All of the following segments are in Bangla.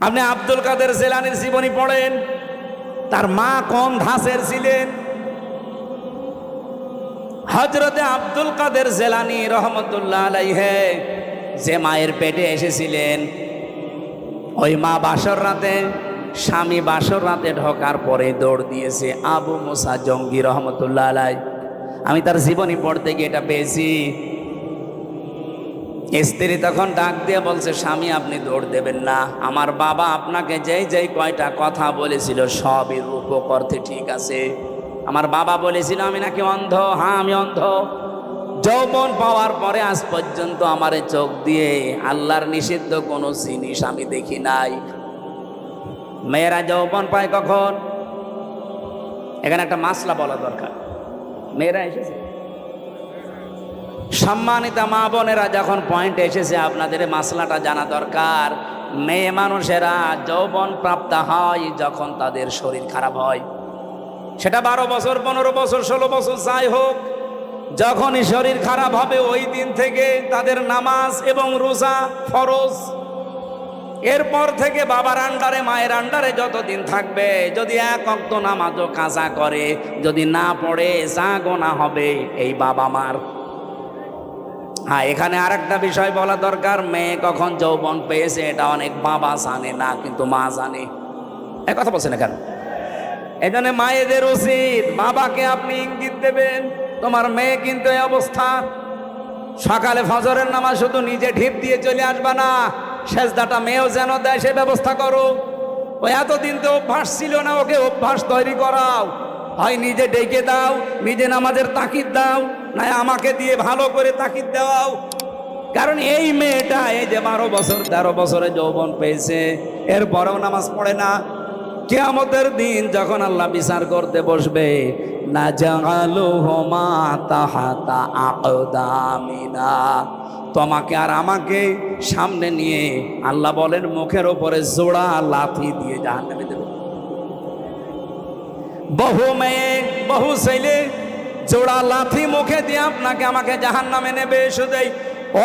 আপনি আব্দুল কাদের জেলানির জীবনী পড়েন, তার মা কোন ধাঁচের ছিলেন। হযরতে আব্দুল কাদের জেলানি রহমতুল্লাহ আলাইহি যে মায়ের পেটে এসেছিলেন, ওই মা বাসর রাতে, স্বামী বাসর রাতে ঢোকার পরে দৌড় দিয়েছে আবু মুসা জঙ্গি রহমতুল্লাহ আলাইহি। আমি তার জীবনী পড়তে গিয়ে এটা পেয়েছি। স্ত্রী তখন ডাক দিয়ে বলছে, স্বামী আপনি দৌড় দেবেন না, আমার বাবা আপনাকে যেই যেই কয়টা কথা বলেছিল সবই রূপক অর্থে ঠিক আছে। আমার বাবা বলেছিল আমি নাকি অন্ধ, হ্যাঁ আমি অন্ধ। যৌবন পাওয়ার পরে আজ পর্যন্ত আমার চোখ দিয়ে আল্লাহর নিষিদ্ধ কোনো জিনিস আমি দেখি নাই। মেয়েরা যৌবন পায় কখন? এখানে একটা মাসলা বলা দরকার। মেয়েরা এসেছে, সম্মানিত মা বোনেরা, যখন পয়েন্ট এসেছে আপনাদের মাসলাটা জানা দরকার। মেয়ে মানুষেরা যৌবন প্রাপ্ত হয় যখন তাদের শরীর খারাপ হয়, সেটা 12 বছর 15 বছর 16 বছর যাই হোক, যখনই শরীর খারাপ হবে ওই দিন থেকে তাদের নামাজ এবং রোজা ফরজ। এরপর থেকে বাবার আন্ডারে মায়ের আন্ডারে যতদিন থাকবে, যদি এক ওয়াক্ত নামাজও কাজা করে, যদি না পড়ে যা গোনা হবে এই বাবা মার। হ্যাঁ, এখানে আরেকটা বিষয় বলা দরকার, মেয়ে কখন যৌবন পেয়েছে এটা অনেক বাবা জানে না, কিন্তু মা জানে। এক কথা বলছেন কেন? এই জন্য মায়েদের উচিত বাবাকে আপনি ইঙ্গিত দেবেন, তোমার মেয়ে কিন্তু এই অবস্থা। সকালে ফজরের নামাজ শুধু নিজে ঢিপ দিয়ে চলে আসবা না, সেজদাটা মেয়েও যেন দেয় সে ব্যবস্থা করো। ওই এতদিন তো অভ্যাস ছিল না, ওকে অভ্যাস তৈরি করাও। হয় নিজে ডেকে দাও, নিজে নামাজের তাকিদ দাও, না আমাকে দিয়ে ভালো করে তাকিদ দেওয়াও। কারণ এই মেয়েটা এই যে 12 বছর 13 বছরে যৌবন পেয়েছে, এরপরেও নামাজ পড়ে না। কিয়ামতের দিন যখন আল্লাহ বিচার করতে বসবে, না জাগালুহুমা তাহাতা আকদামিনা, তোমাকে আর আমাকে সামনে নিয়ে আল্লাহ বলেন মুখের ওপরে জোড়া লাথি দিয়ে জাহান্নামে দেবে। বহু মেয়ে বহু ছেলে জোড়া লাথি মুখে দিয়ে আপনাকে আমাকে জাহান্নামে নেবে, শুধু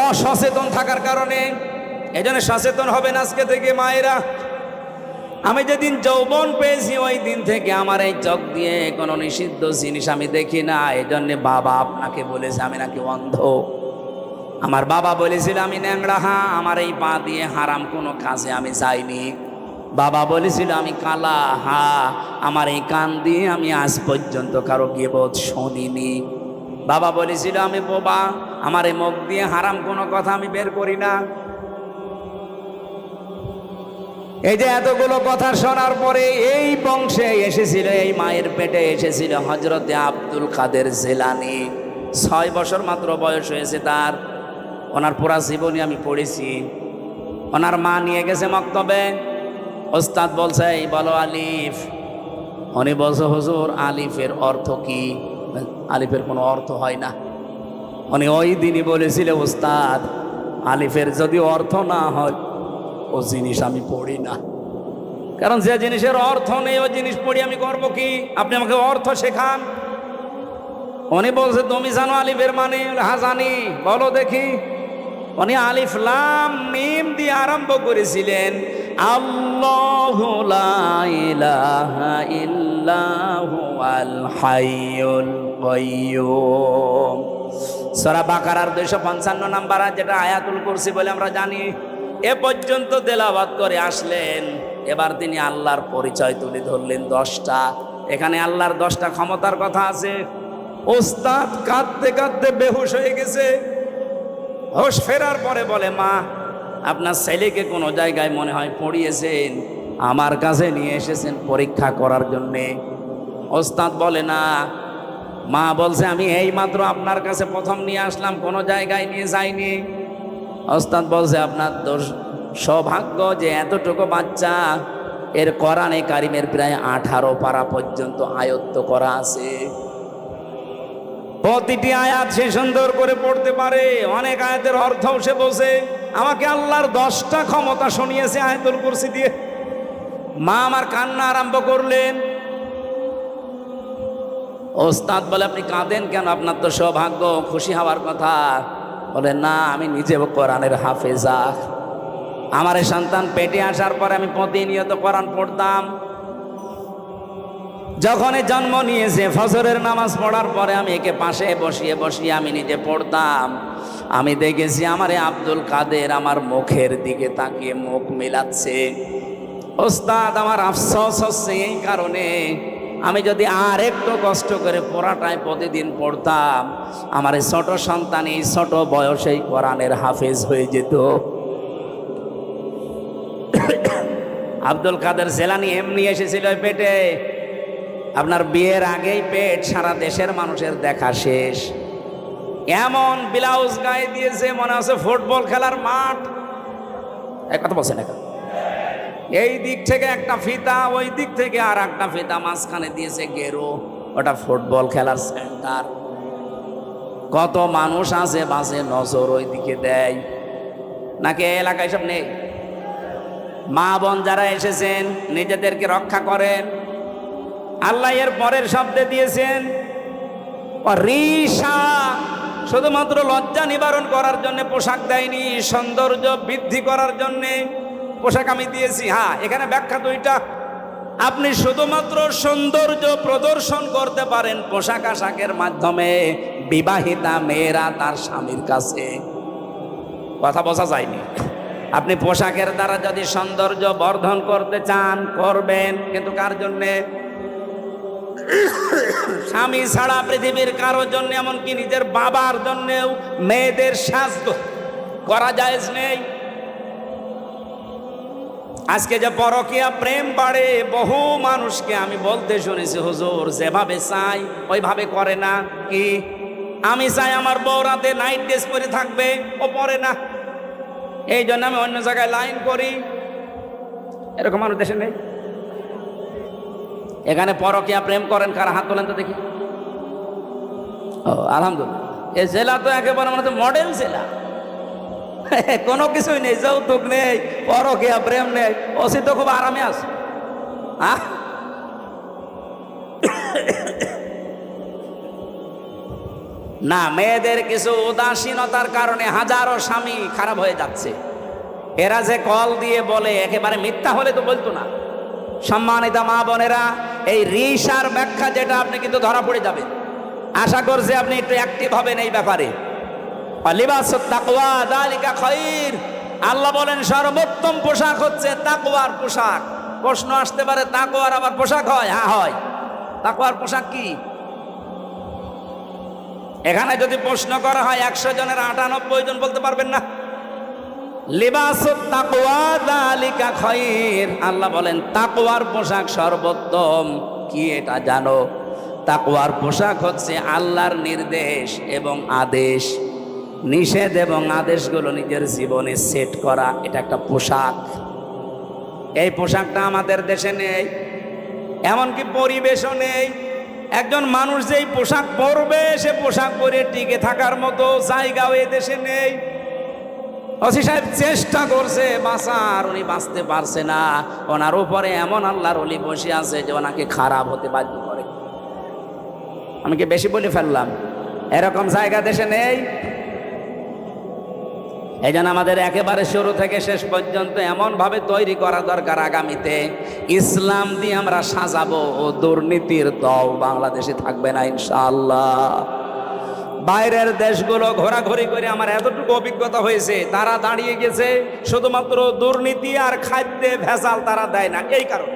অসচেতন থাকার কারণে। এই জন্য সচেতন হবেন আজকে থেকে মায়েরা। আমি যেদিন যৌবন পেয়েছি ওই দিন থেকে আমার এই চোখ দিয়ে কোনো নিষিদ্ধ জিনিস আমি দেখি না। এই জন্য বাবা আপনাকে বলেছে আমি নাকি অন্ধ। আমার বাবা বলেছিল আমি ন্যাংরা, হ্যাঁ আমার এই পা দিয়ে হারাম কোনো কাজে আমি যাইনি। বাবা বলেছিল আমি কালা, হ্যাঁ আমার এই কান দিয়ে আমি আজ পর্যন্ত কারো গীবত শুনিনি। বাবা বলেছিল আমি বোবা, আমার এই মুখ দিয়ে হারাম কোনো কথা আমি বের করি না। এই যে এতগুলো কথা শোনার পরে এই বংশে এসেছিল, এই মায়ের পেটে এসেছিল হযরতে আব্দুল কাদের জেলানি। 6 বছর মাত্র বয়স হয়েছে তার। ওনার পুরা জীবনী আমি পড়েছি। ওনার মা নিয়ে গেছে মক্তবে, ওস্তাদ বলছে এই বলো আলিফ। উনি বলছে হুজুর আলিফের অর্থ কি? আলিফের কোনো অর্থ হয় না। উনি ওই দিনই বলেছিল ওস্তাদ আলিফের যদি অর্থ না হয় ও জিনিস আমি পড়ি না। কারণ যে জিনিসের অর্থ নেই ওই জিনিস পড়ি আমি করবো কি? আপনি আমাকে অর্থ শেখান। উনি বলছে তুমি জানো আলিফের মানে? হ্যাঁ জানি। বলো দেখি। উনি আলিফ লাম মিম দিয়ে আরম্ভ করেছিলেন, আল্লাহু লা ইলাহা ইল্লাহু আল হাইয়ুল কাইয়্যুম। সূরা বাকারার 255 নাম্বার, যেটা আয়াতুল কুরসি বলে আমরা জানি। এ পর্যন্ত তেলাওয়াত করে আসলেন। এবার তিনি আল্লাহর পরিচয় তুলে ধরলেন 10টা। এখানে আল্লাহর 10টা ক্ষমতার কথা আছে। ওস্তাদ কাঁদতে কাঁদতে বেহুশ হয়ে গেছে। হোশ ফেরার পরে বলে মা আপনার ছেলেকে কোনো জায়গায় মনে হয় পড়িয়েছেন, আমার কাছে নিয়ে এসেছেন পরীক্ষা করার জন্যে। ওস্তাদ বলে না। মা বলছে আমি এই মাত্র আপনার কাছে প্রথম নিয়ে আসলাম, কোনো জায়গায় নিয়ে যাইনি। ওস্তাদ বলছে আপনার সৌভাগ্য যে এতটুকু বাচ্চা এর কোরআনে কারিমের প্রায় 18 পারা পর্যন্ত আয়ত্ত করা আছে। প্রতিটি আয়াত সে সুন্দর করে পড়তে পারে, অনেক আয়াতের অর্থও সে বোঝে। আমাকে আল্লাহর 10টা ক্ষমতা শুনিয়েছে আয়াতুল কুরসি দিয়ে। মা আমার কান্না আরম্ভ করলেন। ওস্তাদ বলে আপনি কাঁদেন কেন? আপনার তো সৌভাগ্য, খুশি হওয়ার কথা। বলে না আমি নিজেও কোরআনের হাফেজা, আমার এই সন্তান পেটে আসার পরে আমি প্রতিনিয়ত কোরআন পড়তাম। যখনই জন্ম নিয়েছে ফজরের নামাজ পড়ার পরে আমি একে পাশে বসিয়ে বসিয়ে আমি নিজে পড়তাম। আমি দেখেছি আমার আব্দুল কাদের আমার মুখের দিকে তাকিয়ে মুখ মিলাচ্ছে। ওস্তাদ, আমার আফসোস হচ্ছে এই কারণে, আমি যদি আর একটু কষ্ট করে পড়াটাই প্রতিদিন পড়তাম, আমার এই ছোট সন্তান এই ছোট বয়সেই কোরআনের হাফেজ হয়ে যেত। আব্দুল কাদের জেলানি এমনি এসেছিল ওই পেটে। আপনার বিয়ের আগেই পেট সারা দেশের মানুষের দেখা শেষ। এমন ব্লাউজ গায়ে দিয়েছে মনে হচ্ছে ফুটবল খেলার মাঠ। এক কথা বলছেন, এই দিক থেকে একটা ফিতা, ওই দিক থেকে আর একটা ফিতা, মাঝখানে দিয়েছে গেরো, ওটা ফুটবল খেলার সেন্টার। কত মানুষ আছে বাসে নজর ওই দিকে দেয়, নাকি এলাকায় সব নেই? মা বোন যারা এসেছেন নিজেদেরকে রক্ষা করেন। আল্লাহ এর পরের শব্দে দিয়েছেন রিসা, শুধুমাত্র লজ্জা নিবারণ করার জন্য পোশাক দেয়নি, সৌন্দর্য বৃদ্ধি করার জন্য পোশাক আমি দিয়েছি। হ্যাঁ, এখানে ব্যাখ্যা দুইটা। আপনি শুধুমাত্র সৌন্দর্য প্রদর্শন করতে পারেন পোশাক আশাকের মাধ্যমে, বিবাহিতা মেয়েরা তার স্বামীর কাছে। কথা বোঝা যায়নি? আপনি পোশাকের দ্বারা যদি সৌন্দর্য বর্ধন করতে চান করবেন, কিন্তু কার জন্যে? স্বামী ছাড়া পৃথিবীর কারোর জন্য, এমনকি নিজের বাবার জন্যেও মেয়েদের সাজ করা জায়েজ নেই। আজকে যে পরকীয়া প্রেম বাড়ে, বহু মানুষকে আমি বলতে শুনেছি, হুজুর যেভাবে চাই ওইভাবে করে না। কি আমি চাই আমার বউ রাতে নাইট ড্রেস পরে থাকবে, ও পরে না, এই জন্য আমি অন্য জায়গায় লাইন করি। এরকম মানুষ দেশে নেই? এখানে পরকীয়া প্রেম করেন কারা? হাত তোলেন তো দেখি। ও আলহামদুলিল্লাহ, এই জেলা তো একেবারে মানে মডেল জেলা। কোনো কিছুই নেই, যৌতুক নেই, পরকীয়া প্রেম নেই, ওসি তো খুব আরামে আছে। না, মেয়েদের কিছু উদাসীনতার কারণে হাজারো স্বামী খারাপ হয়ে যাচ্ছে। এরা যে কল দিয়ে বলে, একেবারে মিথ্যা হলে তো বলতো না। সম্মানিত মা বোনেরা, এই রিসার ব্যাখ্যা যেটা, আপনি কিন্তু ধরা পড়ে যাবেন। আশা করছি আপনি একটু অ্যাক্টিভ হবেন এই ব্যাপারে। লিবাসুত তাকওয়া যালিকা খায়র, আল্লাহ বলেন সর্বোত্তম পোশাক হচ্ছে তাকওয়ার পোশাক। প্রশ্ন আসতে পারে, তাকওয়ার আবার পোশাক হয়? হ্যাঁ হয়। তাকওয়ার পোশাক কি? এখানে যদি প্রশ্ন করা হয় 100 জনের 98 জন বলতে পারবেন না। লিবাসুত তাকওয়া যালিকা খায়র, আল্লাহ বলেন তাকওয়ার পোশাক সর্বোত্তম। কি এটা জানো? তাকওয়ার পোশাক হচ্ছে আল্লাহর নির্দেশ এবং আদেশ, নিষেধ এবং আদেশগুলো নিজের জীবনে সেট করা, এটা একটা পোশাক। এই পোশাকটা আমাদের দেশে নেই, এমনকি পরিবেশও নেই। একজন মানুষ যেই পোশাক পরবে, সে পোশাক পরে টিকে থাকার মতো জায়গাও এই দেশে নেই। ওসি সাহেব চেষ্টা করছে বাঁচার, উনি বাঁচতে পারছে না। ওনার উপরে এমন আল্লাহর ওলি বসে আছে যে ওনাকে খারাপ হতে বাধ্য করে। আমি কি বেশি বলে ফেললাম? এরকম জায়গা দেশে নেই। এই জন্য আমাদের একেবারে শুরু থেকে শেষ পর্যন্ত এমনভাবে তৈরি করা দরকার, আগামীতে ইসলাম দিয়ে আমরা সাজাবো, ও দুর্নীতির দল বাংলাদেশে থাকবে না ইনশাআল্লাহ। বাইরের দেশগুলো ঘোরাঘুরি করে আমার এতটুকু অভিজ্ঞতা হয়েছে, তারা দাঁড়িয়ে গেছে শুধুমাত্র দুর্নীতি আর খাদ্যে ভেজাল তারা দেয় না, এই কারণে।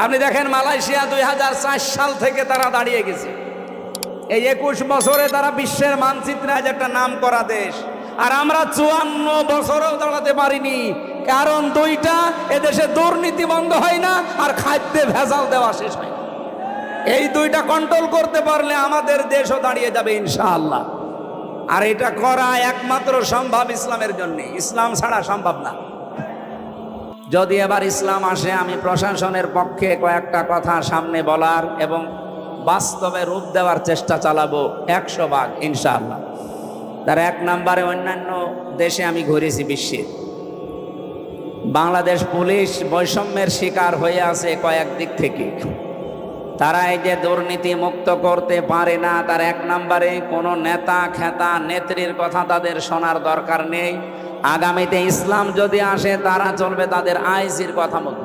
আপনি দেখেন মালয়েশিয়া 2004 সাল থেকে তারা দাঁড়িয়ে গেছে। এই 21 বছরে তারা বিশ্বের মানচিত্রে আজ একটা নাম করা দেশ। আর আমরা 54 বছরেও দাঁড়াতে পারিনি, কারণ দুইটা, এদেশে দুর্নীতি বন্ধ হয় না আর খাদ্যে ভেজাল দেওয়া শেষ হয় না। এই দুইটা কন্ট্রোল করতে পারলে আমাদের দেশও দাঁড়িয়ে যাবে ইনশাআল্লাহ। আর এটা করা একমাত্র সম্ভব ইসলামের জন্য, ইসলাম ছাড়া সম্ভব না। যদি এবার ইসলাম আসে, আমি প্রশাসনের পক্ষে কয়েকটা কথা সামনে বলার এবং বাস্তবে রূপ দেওয়ার চেষ্টা চালাবো 100 ভাগ ইনশাআল্লাহ। তার 1 নম্বরে, অন্যান্য দেশে আমি ঘুরেছি বিশ্বে, বাংলাদেশ পুলিশ বৈষম্যের শিকার হয়ে আছে কয়েক দিক থেকে। তারা এই যে দুর্নীতি মুক্ত করতে পারে না, তার 1 নম্বরে কোনো নেতা খেতা নেত্রীর কথা তাদের শোনার দরকার নেই। আগামীতে ইসলাম যদি আসে তারা চলবে তাদের আইজির কথা মতো।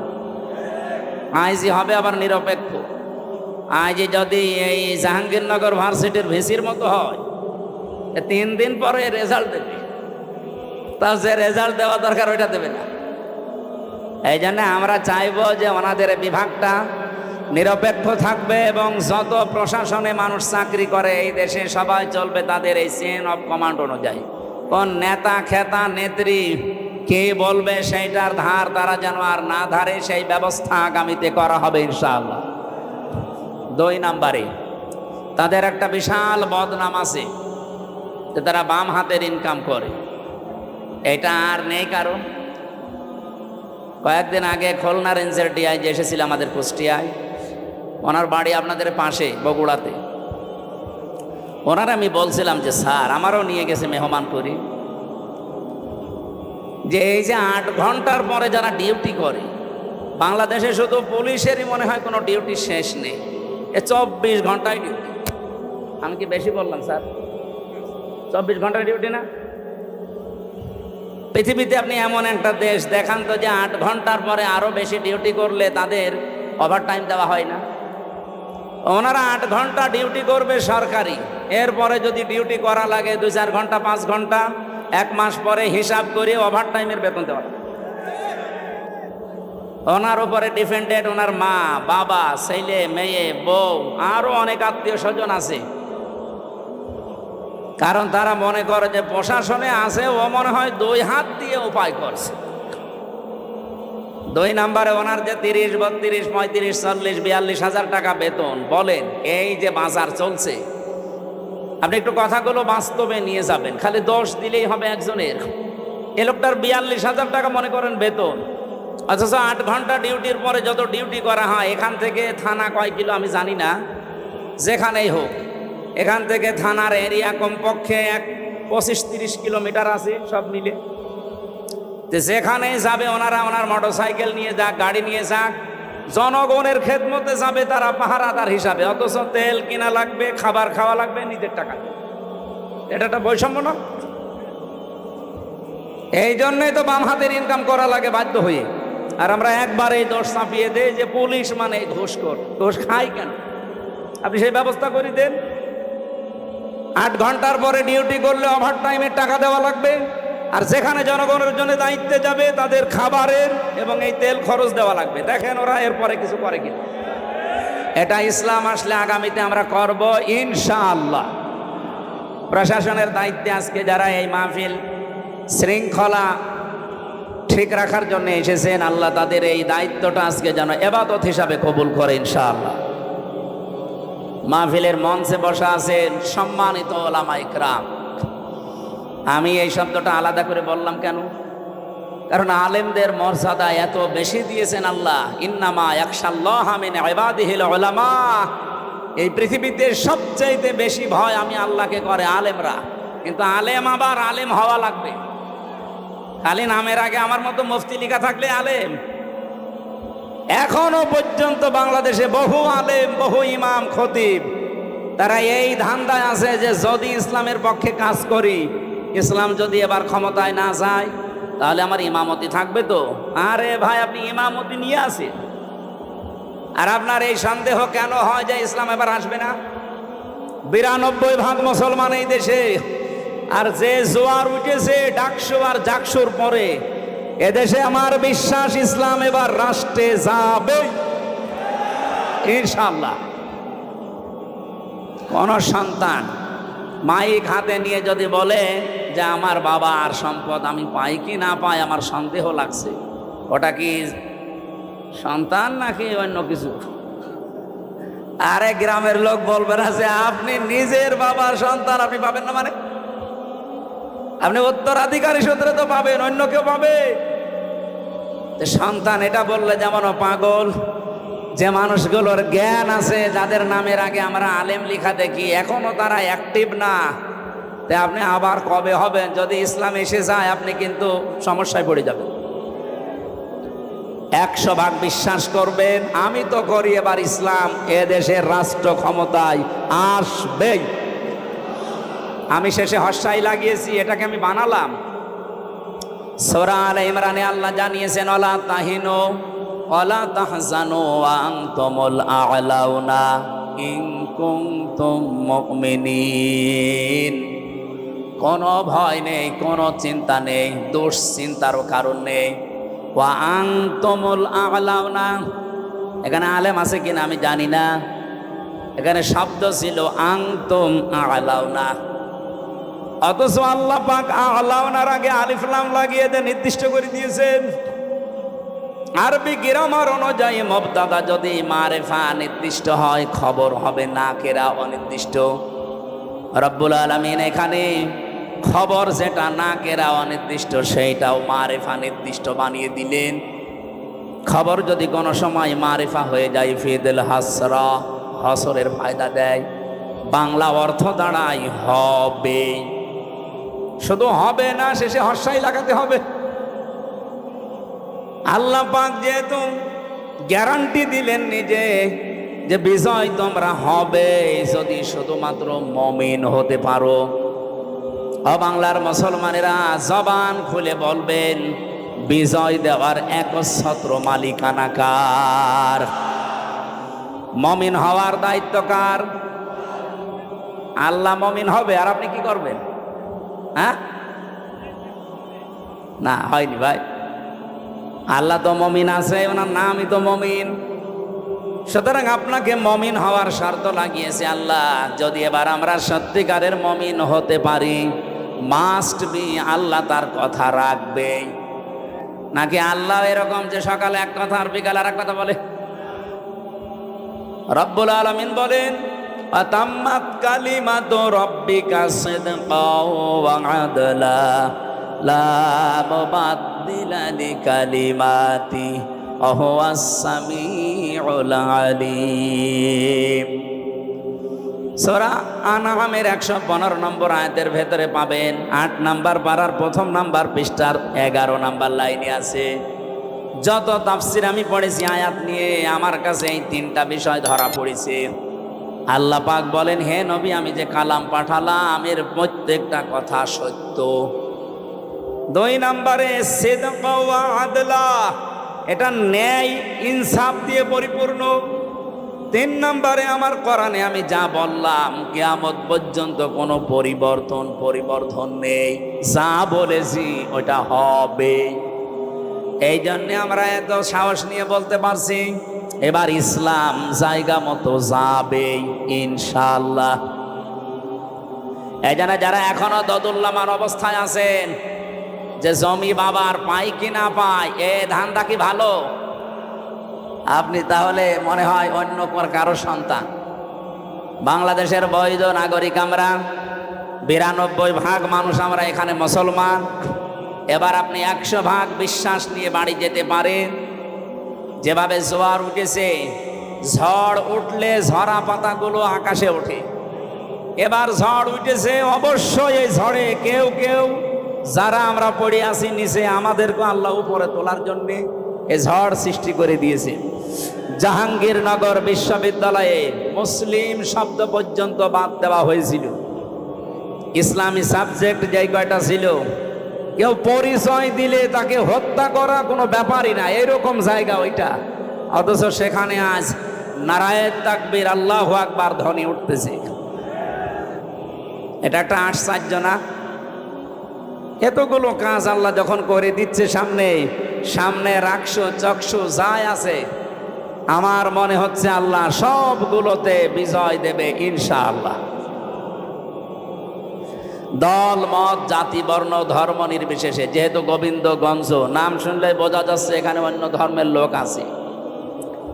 আইজি হবে আবার নিরপেক্ষ। আইজি যদি এই জাহাঙ্গীরনগর ভার্সিটির ভিসির মতো হয়, 3 দিন পরে রেজাল্ট দেবে, তার যে রেজাল্ট দেওয়া দরকার ওইটা দেবে না। এই জন্য আমরা চাইব যে ওনাদের বিভাগটা নিরপেক্ষ থাকবে এবং যত প্রশাসনে মানুষ চাকরি করে এই দেশে সবাই চলবে তাদের এই চেইন অফ কমান্ড অনুযায়ী। কোন নেতা খেতা নেত্রী কে বলবে সেইটার ধার তারা যেন আর না ধারে, সেই ব্যবস্থা আগামীতে করা হবে ইনশাআল্লাহ। 2 নম্বরে তাদের একটা বিশাল বদনাম আছে যে তারা বাম হাতের ইনকাম করে। এটা আর নেই, কারণ কয়েকদিন আগে খুলনা রেঞ্জের ডিআইজি এসেছিল আমাদের কুষ্টিয়ায়। ওনার বাড়ি আপনাদের পাশে বগুড়াতে। ওনার আমি বলছিলাম যে স্যার আমারও নিয়ে গেছে মেহমান করি, যে এই যে 8 ঘন্টার পরে যারা ডিউটি করে, বাংলাদেশে শুধু পুলিশেরই মনে হয় কোনো ডিউটি শেষ নেই, 24 ঘন্টায় ডিউটি। আমি কি বেশি বললাম স্যার? 24 ঘন্টায় ডিউটি না? পৃথিবীতে আপনি এমন একটা দেশ দেখান তো যে 8 ঘন্টার পরে আরো বেশি ডিউটি করলে তাদের ওভারটাইম দেওয়া হয় না। ওনারা 8 ঘন্টা ডিউটি করবে সরকারি, এরপরে যদি ডিউটি করা লাগে 2-4 ঘন্টা 5 ঘন্টা, 1 মাস পরে হিসাব করে ওভারটাইমের বেতন দেওয়া। ওনার উপরে ডিপেন্ডেন্ট ওনার মা, বাবা, ছেলে, মেয়ে, বউ, আরো অনেক আত্মীয় স্বজন আছে। কারণ তারা মনে করে যে প্রশাসনে আছে, ও মনে হয় 2 হাত দিয়ে উপায় করছে। 2 নম্বরে ওনার যে 30, 32, 35, 40, 42 হাজার টাকা বেতন, বলেন এই যে বাজার চলছে, আপনি একটু কথাগুলো বাস্তবে নিয়ে যাবেন। খালি দোষ দিলেই হবে একজনের। এ লোকটার 42 হাজার টাকা মনে করেন বেতন, অথচ 8 ঘন্টা ডিউটির পরে যত ডিউটি করা হয়, এখান থেকে থানা কয় কিলো আমি জানি না, যেখানেই হোক, এখান থেকে থানার এরিয়া কমপক্ষে 25-30 কিলোমিটার আছে সব মিলে। যেখানে যাবে ওনারা ওনার মোটরসাইকেল নিয়ে যাক, গাড়ি নিয়ে যাক, জনগণের খেদমতে যাবে তারা পাহারাদার হিসাবে, অথচ তেল কিনা লাগবে, খাবার খাওয়া লাগবে নিজের টাকা। এটা একটা বৈষম্য না? এই জন্যই তো বাম হাতের ইনকাম করা লাগে বাধ্য হয়ে। আর আমরা একবার এই দোষ চাপিয়ে দেই যে পুলিশ মানে ঘুষখোর, ঘুষ খাই কেন? আপনি সেই ব্যবস্থা করে দেন। 8 ঘন্টার পরে ডিউটি করলে ওভারটাইমের টাকা দেওয়া লাগবে, আর যেখানে জনগণের জন্য দায়িত্বে যাবে তাদের খাবারের এবং এই তেল খরচ দেওয়া লাগবে। দেখেন ওরা এরপরে কিছু করে কিনা। এটা ইসলাম আসলে আগামীতে আমরা করব ইনশাআল্লাহ। প্রশাসনের দায়িত্বে আজকে যারা এই মাহফিল শৃঙ্খলা ঠিক রাখার জন্য এসেছেন, আল্লাহ তাদের এই দায়িত্বটা আজকে যেন ইবাদত হিসাবে কবুল করে ইনশাআল্লাহ। মাহফিলের মঞ্চে বসা আছেন সম্মানিত ওলামা ইকরাম। আমি এই শব্দটা আলাদা করে বললাম কেন? কারণ আলেমদের মর্যাদা এত বেশি দিয়েছেন আল্লাহ। ইন্নামা ইয়াখশাল্লাহা মিন ইবাদিহিল উলামা। এই পৃথিবীতে সবচাইতে বেশি ভয় আমি আল্লাহকে করে আলেমরা। কিন্তু আলেম আবার আলেম হওয়া লাগবে। খালি নামের আগে আমার মতো মুফতি লেখা থাকলে আলেম? এখনো পর্যন্ত বাংলাদেশে বহু আলেম, বহু ইমাম, খতিব, তারা এই ধান্দায় আছে যে যদি ইসলামের পক্ষে কাজ করি, ইসলাম যদি এবার ক্ষমতায় না যায়, তাহলে আমার ইমামতি থাকবে তো। আরে ভাই, আপনি ইমামতি নিয়ে আসেন, আর আপনার এই সন্দেহ কেন হয় যে ইসলাম এবার আসবে না? 92% মুসলমান এই দেশে, আর যে জোয়ার উঠেছে ডাকসু আর জাকসুর পরে, এদেশে আমার বিশ্বাস ইসলাম এবার রাষ্ট্রে যাবে ইনশাআল্লাহ। কোন সন্তান মাইক হাতে নিয়ে যদি বলে যে আমার বাবা আর সম্পদ আমি পাই কি না পাই আমার সন্দেহ লাগছে, ওটা কি সন্তান নাকি অন্য কিছু? আরে গ্রামের লোক বলবে না যে আপনি নিজের বাবার সন্তান আপনি পাবেন না, মানে আপনি উত্তরাধিকারী সূত্রে তো পাবেন, অন্য কেউ পাবে। সন্তান এটা বললে যেমন পাগল। যে মানুষগুলোর জ্ঞান আছে, যাদের নামের আগে আমরা আলেম লিখা দেখি, এখনো তারা অ্যাক্টিভ না। তাই আপনি আবার কবে হবেন? যদি ইসলাম এসে যায় আপনি কিন্তু সমস্যায় পড়ে যাবেন। 100% বিশ্বাস করবেন, আমি তো করি এবার ইসলাম এদেশের রাষ্ট্র ক্ষমতায় আসবেই। আমি শেষে হস্যাই লাগিয়েছি, এটাকে আমি বানালাম। সূরা আলে ইমরানে আল্লাহ জানিয়েছেন ওয়ালা তাহিনু ওয়ালা তাহজানু ওয়া আনতুমুল আ'লাউনা ইন কুনতুম মুমিনিন। কোনো ভয় নেই, কোনো চিন্তা নেই, দুশ্চিন্তারও কারণ নেই। ওয়া আনতুমুল আ'লাউনা, এখানে আলেম আছে কিনা আমি জানি না, এখানে শব্দ ছিল আনতুম আ'লাউনা, অথচ আল্লাহ পাক আ'লাউনার আগে আলিফ লাম লাগিয়ে দিয়ে নির্দিষ্ট করে দিয়েছেন। আরবি গ্রামার অনুযায়ী মুবতাদা যদি মারিফা নির্দিষ্ট হয়, খবর হবে নাকেরা অনির্দিষ্ট। রব্বুল আলামিন এখানে খবর যেটা নাকেরা অনির্দিষ্ট সেইটাও মারিফা নির্দিষ্ট বানিয়ে দিলেন। খবর যদি কোনো সময় মারিফা হয়ে যায় ফিদুল হাসরা, হসরের ফায়দা দেয়, বাংলা অর্থ দাঁড়ায় হবে। শুধু হবে না, শেষে হর্ষাই লাগাতে হবে। আল্লাহ পাক যেহেতু গ্যারান্টি দিলেন নিজে যে বিজয় তোমরা হবে যদি শুধুমাত্র মুমিন হতে পারো। বাংলার মুসলমানেরা জবান খুলে বলবেন বিজয় দেওয়ার একচ্ছত্র মালিকানা কার? মুমিন হওয়ার দায়িত্ব কার? আল্লাহ মুমিন হবে আর আপনি কি করবেন? হ্যাঁ, না হয়নি ভাই। আল্লাহ তো মুমিন আছে, ওনার নামই তো মুমিন। সুতরাং আপনাকে মুমিন হওয়ার শর্ত লাগিয়েছে আল্লাহ। যদি এবার আমরা সত্যিকারের মুমিন হতে পারি, মাস্ট বি আল্লাহ তার কথা রাখবে। নাকি আল্লাহ এরকম যে সকালে এক কথা আর বিকালে আর এক কথা বলে? রব্বুল আলামিন বলেন আতাম্মাত কালিমাতু রাব্বিকা সিদকাও ওয়া আদলা লা মুবাদদিলা লিকালিমাতি ওয়া হুয়াস সামিউল আলিম। সূরা আনআমের 115 নম্বর আয়াতের ভেতরে পাবেন 8 নাম্বার পারার প্রথম নাম্বার পৃষ্ঠার 11 নাম্বার লাইনে আছে। যত তাফসীর আমি পড়েছি আয়াত নিয়ে, আমার কাছে এই 3টা বিষয় ধরা পড়েছে। আল্লাহ পাক বলেন, হে নবী, আমি যে কালাম পাঠালাম এর প্রত্যেকটা কথা সত্য। 2 নম্বরে সিদক ওয়া আদলা, এটা ন্যায় ইনসাফ দিয়ে পরিপূর্ণ। 3 নম্বরে আমার কোরআনে আমি যা বললাম কিয়ামত পর্যন্ত কোনো পরিবর্তন নেই। যা বলেছি ওটা হবে। এই জন্য আমরা এত সাহস নিয়ে বলতে পারছি এবার ইসলাম জায়গা মতো যাবে ইনশাআল্লাহ। এই জন্য যারা এখনো দদুল্লামান অবস্থায় আছেন যে জমি বাবার পাই কি না পাই, এ ধান্দা কি ভালো? আপনি তাহলে মনে হয় অন্য কারো সন্তান। বাংলাদেশের বৈধ নাগরিক আমরা, 92% মানুষ আমরা এখানে মুসলমান। এবার আপনি 100% বিশ্বাস নিয়ে বাড়ি যেতে পারেন। যেভাবে জোয়ার উঠেছে, ঝড় উঠলে ঝরা পাতাগুলো আকাশে ওঠে। এবার ঝড় উঠেছে, অবশ্যই এই ঝড়ে কেউ কেউ যারা আমরা পড়ে আছি নিচে, আমাদেরকে আল্লাহ উপরে তোলার জন্য এই ঝড় সৃষ্টি করে দিয়েছে। জাহাঙ্গীরনগর বিশ্ববিদ্যালয়ে মুসলিম শব্দ পর্যন্ত বাদ দেওয়া হয়েছিল। ইসলামী সাবজেক্ট যে কয়টা ছিল, কেউ পরিচয় দিলে তাকে হত্যা করা কোনো ব্যাপারই না, এরকম জায়গা ওইটা। অথচ সেখানে আজ নারায়ে তাকবীর আল্লাহু আকবার ধ্বনি উঠতেছে। এটা একটা আশ্চর্য না? এতগুলো কাজ আল্লাহ যখন করে দিচ্ছে সামনে রাখছো চক্ষু যাই আছে, আমার মনে হচ্ছে আল্লাহ সবগুলোতে বিজয় দেবে ইনশাআল্লাহ। দল মত জাতি বর্ণ ধর্ম নির্বিশেষে, যেহেতু গোবিন্দগঞ্জ নাম শুনলে বোঝা যাচ্ছে এখানে অন্য ধর্মের লোক আছে,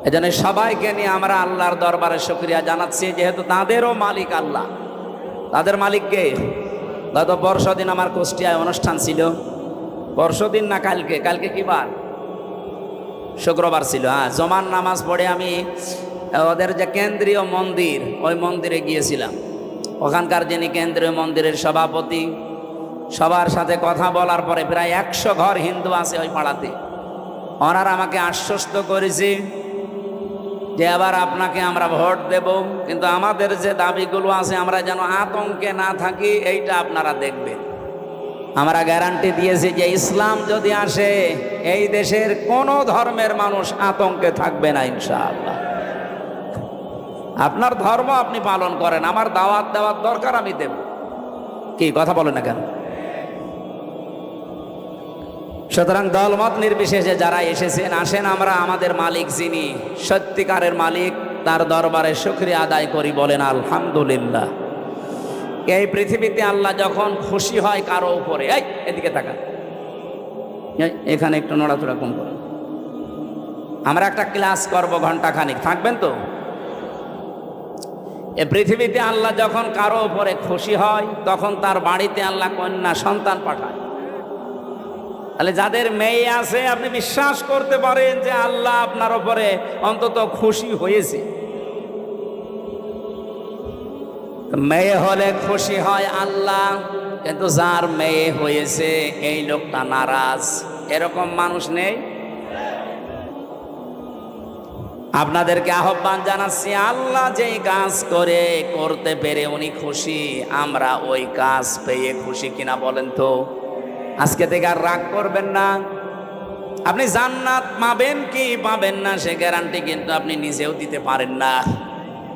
এজন্য সবাইকে নিয়ে আমরা আল্লাহর দরবারে শুকরিয়া জানাচ্ছি, যেহেতু তাদেরও মালিক আল্লাহ। তাদের মালিককে গত পরশুদিন আমার কুষ্টিয়ায় অনুষ্ঠান ছিল। পরশুদিন না কালকে কি বার? শুক্রবার ছিল। হ্যাঁ, জমান নামাজ পড়ে আমি ওদের যে কেন্দ্রীয় মন্দির, ওই মন্দিরে গিয়েছিলাম। ওখানকার যিনি কেন্দ্রীয় মন্দিরের সভাপতি, সবার সাথে কথা বলার পরে প্রায় 100 ঘর হিন্দু আছে ওই পাড়াতে। ওনারা আমাকে আশ্বস্ত করেছে যে এবার আপনাকে আমরা ভোট দেব, কিন্তু আমাদের যে দাবিগুলো আছে আমরা যেন আতঙ্কে না থাকি, এইটা আপনারা দেখবেন। আমরা গ্যারান্টি দিয়েছি যে ইসলাম যদি আসে এই দেশের কোনো ধর্মের মানুষ আতঙ্কে থাকবে না ইনশাআল্লাহ। আপনার ধর্ম আপনি পালন করেন, আমার দাওয়াত দেওয়ার দরকার আমি দেব। কি কথা বলেন না কেন? সুতরাং দলমত নির্বিশেষে যারা এসেছেন আসেন, আমরা আমাদের মালিক যিনি সত্যিকারের মালিক তার দরবারে শুকরিয়া আদায় করি, বলেন আলহামদুলিল্লাহ। এই পৃথিবীতে আল্লাহ যখন খুশি হয় কারো উপরে, এই এদিকে তাকান, এখানে একটু নড়াচড়া কম করুন। আমরা একটা ক্লাস করব ঘন্টাখানিক, থাকবেন তো? এই পৃথিবীতে আল্লাহ যখন কারো উপরে খুশি হয় তখন তার বাড়িতে আল্লাহ কন্যা সন্তান পাঠায়। তাহলে যাদের মেয়ে আছে আপনি বিশ্বাস করতে পারেন যে আল্লাহ আপনার উপরে অন্তত খুশি হয়েছে। মেয়ে হলে খুশি হয় আল্লাহ, কিন্তু যার মেয়ে হয়েছে এই লোকটা নারাজ, এরকম মানুষ নেই? আপনাদেরকে আহ্বান জানাচ্ছি, আল্লাহ যেই কাজ করতে পেরে উনি খুশি, আমরা ওই কাজ পেয়ে খুশি কিনা বলেন তো? আজকে থেকে আর রাগ করবেন না। আপনি জান্নাত পাবেন কি পাবেন না সে গ্যারান্টি কিন্তু আপনি নিজেও দিতে পারেন না।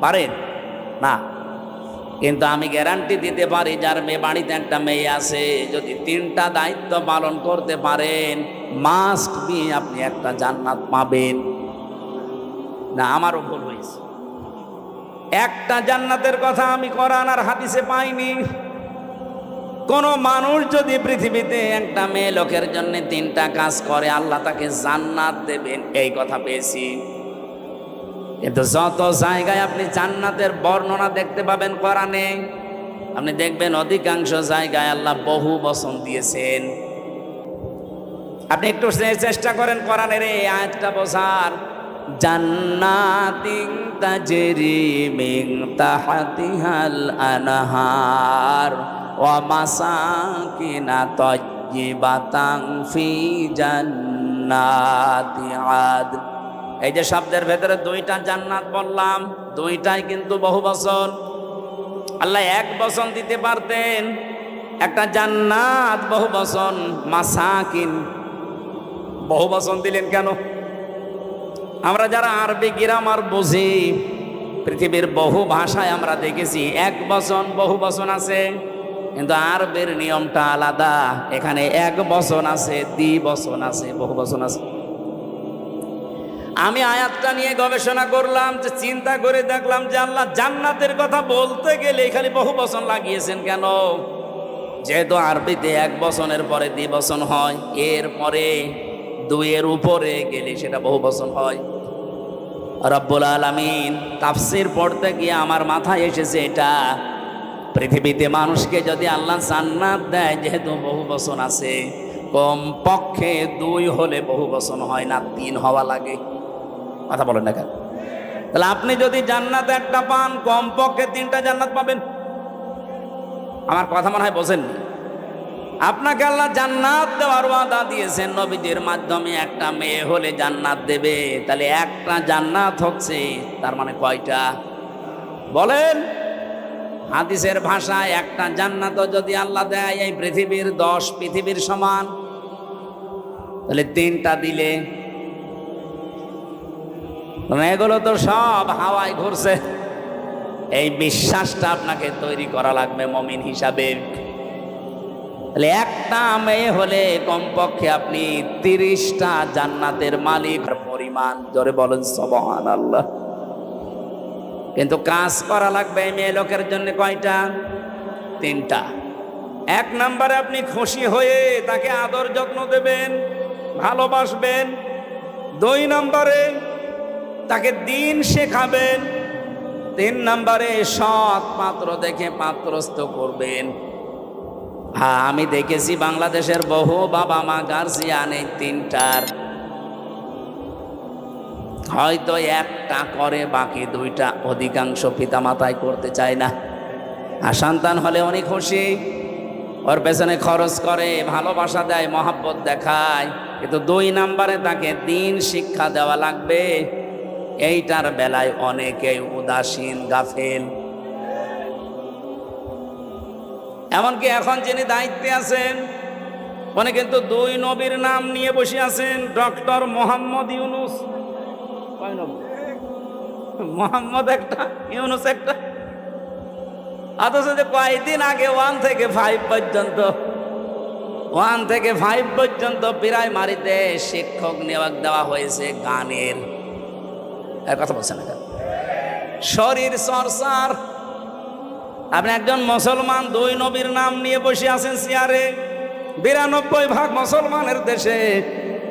পারেন না? কিন্তু আমি গ্যারান্টি দিতে পারি, যার বাড়িতে একটা মেয়ে আছে, যদি 3টা দায়িত্ব পালন করতে পারেন মাস্ট বি আপনি একটা জান্নাত পাবেন। না আমারও ভুল হয়েছে? একটা জান্নাতের কথা আমি কোরআন আর হাদিসে পাইনি। কোন মানুষ যদি পৃথিবীতে একটা মেয়ে লোকের জন্য 3টা কাজ করে আল্লাহ তাকে জান্নাত দেবেন, এই কথা পেয়েছি। কিন্তু যত জায়গায় আপনি জান্নাতের বর্ণনা দেখতে পাবেন কোরআনে, আপনি দেখবেন অধিকাংশ জায়গায় আল্লাহ বহু বচন দিয়েছেন। আপনি একটু চেষ্টা করেন কোরআনের এই আয়াতটা বোঝার। জান্নাতিন তাজরি মিন তাহতিহাল আনহার ওয়া মাসাকিনা তাইয়্যিবাতান ফি জান্নাতি আদন। এই যে শব্দের ভেতরে 2টা জান্নাত বললাম, 2টাই কিন্তু বহু বচন। আল্লাহ এক বচন দিতে পারতেন, একটা জান্নাত বহু বচন, মাসাকিন বহু বচন দিলেন কেন? আমরা যারা আরবি গ্রামার বুঝি, পৃথিবীর বহু ভাষায় আমরা দেখেছি এক বচন বহু বচন আছে, কিন্তু আরবের নিয়মটা আলাদা। এখানে এক বচন আছে, দ্বিবচন আছে, বহু বচন আছে। আমি আয়াতটা নিয়ে গবেষণা করলাম, যে চিন্তা করে দেখলাম যে আল্লাহ জান্নাতের কথা বলতে গেলে খালি বহু বচন লাগিয়েছেন কেন? যেহেতু আরবিতে এক বচনের পরে দ্বিবচন হয়, এরপরে 2-এর উপরে গেলে সেটা বহু বচন হয়। রব্বুল আলামিন তাফসীর পড়তে গিয়ে আমার মাথায় এসেছে এটা, পৃথিবীতে মানুষকে যদি আল্লাহ জান্নাত দেয়, যেহেতু বহু বচন আছে, কম পক্ষে 2 হলে বহু বচন হয় না, 3 হওয়া লাগে। কথা বলেন না কেন? তাহলে আপনি যদি জান্নাত একটা পান, কম পক্ষে 3টা জান্নাত পাবেন। আমার কথা মনে হয় বোঝেননি। আপনাকে আল্লাহ জান্নাত দেওয়ার ওয়াদা দিয়েছেন নবীদের মাধ্যমে, একটা মেয়ে হলে জান্নাত দেবে। তাহলে একটা জান্নাত হচ্ছে, তার মানে কয়টা বলেন? হাদিসের ভাষায় একটা জান্নাতও যদি আল্লাহ দেয় এই পৃথিবীর 10 পৃথিবীর সমান, তাহলে 3টা দিলে এগুলো তো সব হাওয়ায় ঘুরছে। এই বিশ্বাসটা আপনাকে তৈরি করা লাগবে মুমিন হিসাবে। তাহলে একটা মেয়ে হলে কমপক্ষে আপনি 30টা জান্নাতের মালিক পরিমাণ। জোরে বলেন সুবহানাল্লাহ। কিন্তু কাজ করা লাগবে এই মেয়ে লোকের জন্য কয়টা? 3টা। 1 নম্বরে আপনি খুশি হয়ে তাকে আদর যত্ন দেবেন, ভালোবাসবেন। 2 নম্বরে তাকে দিন শেখাবেন। 3 নম্বরে সৎ পাত্র দেখে পাত্রস্থ করবেন। হ্যাঁ, আমি দেখেছি বাংলাদেশের বহু বাবা মা গার্জিয়ান এই 3টার হয়তো একটা করে, বাকি 2টা অধিকাংশ পিতামাতাই করতে চায় না। আর সন্তান হলে অনেক খুশি, ওর পেছনে খরচ করে, ভালোবাসা দেয়, মহাব্বত দেখায়, কিন্তু 2 নম্বরে তাকে দিন শিক্ষা দেওয়া লাগবে। এইটার বেলায় অনেকেই উদাসীন, গাফেল। এমনকি এখন যিনি দায়িত্বে আছেন উনি কিন্তু দুই নবীর নাম নিয়ে বসে আছেন, ডক্টর মোহাম্মদ ইউনুস। কয় নবী? মোহাম্মদ একটা, ইউনুস একটা। অথচ যে কয়েকদিন আগে 1 থেকে 5 পর্যন্ত, 1 থেকে 5 পর্যন্ত প্রাইমারিতে শিক্ষক নিয়োগ দেওয়া হয়েছে গানের। কথা বলছেন না, শরীর চর্চার। আপনি একজন মুসলমান, দুই নবীর নাম নিয়ে বসে আছেন চেয়ারে। 92% মুসলমানের দেশে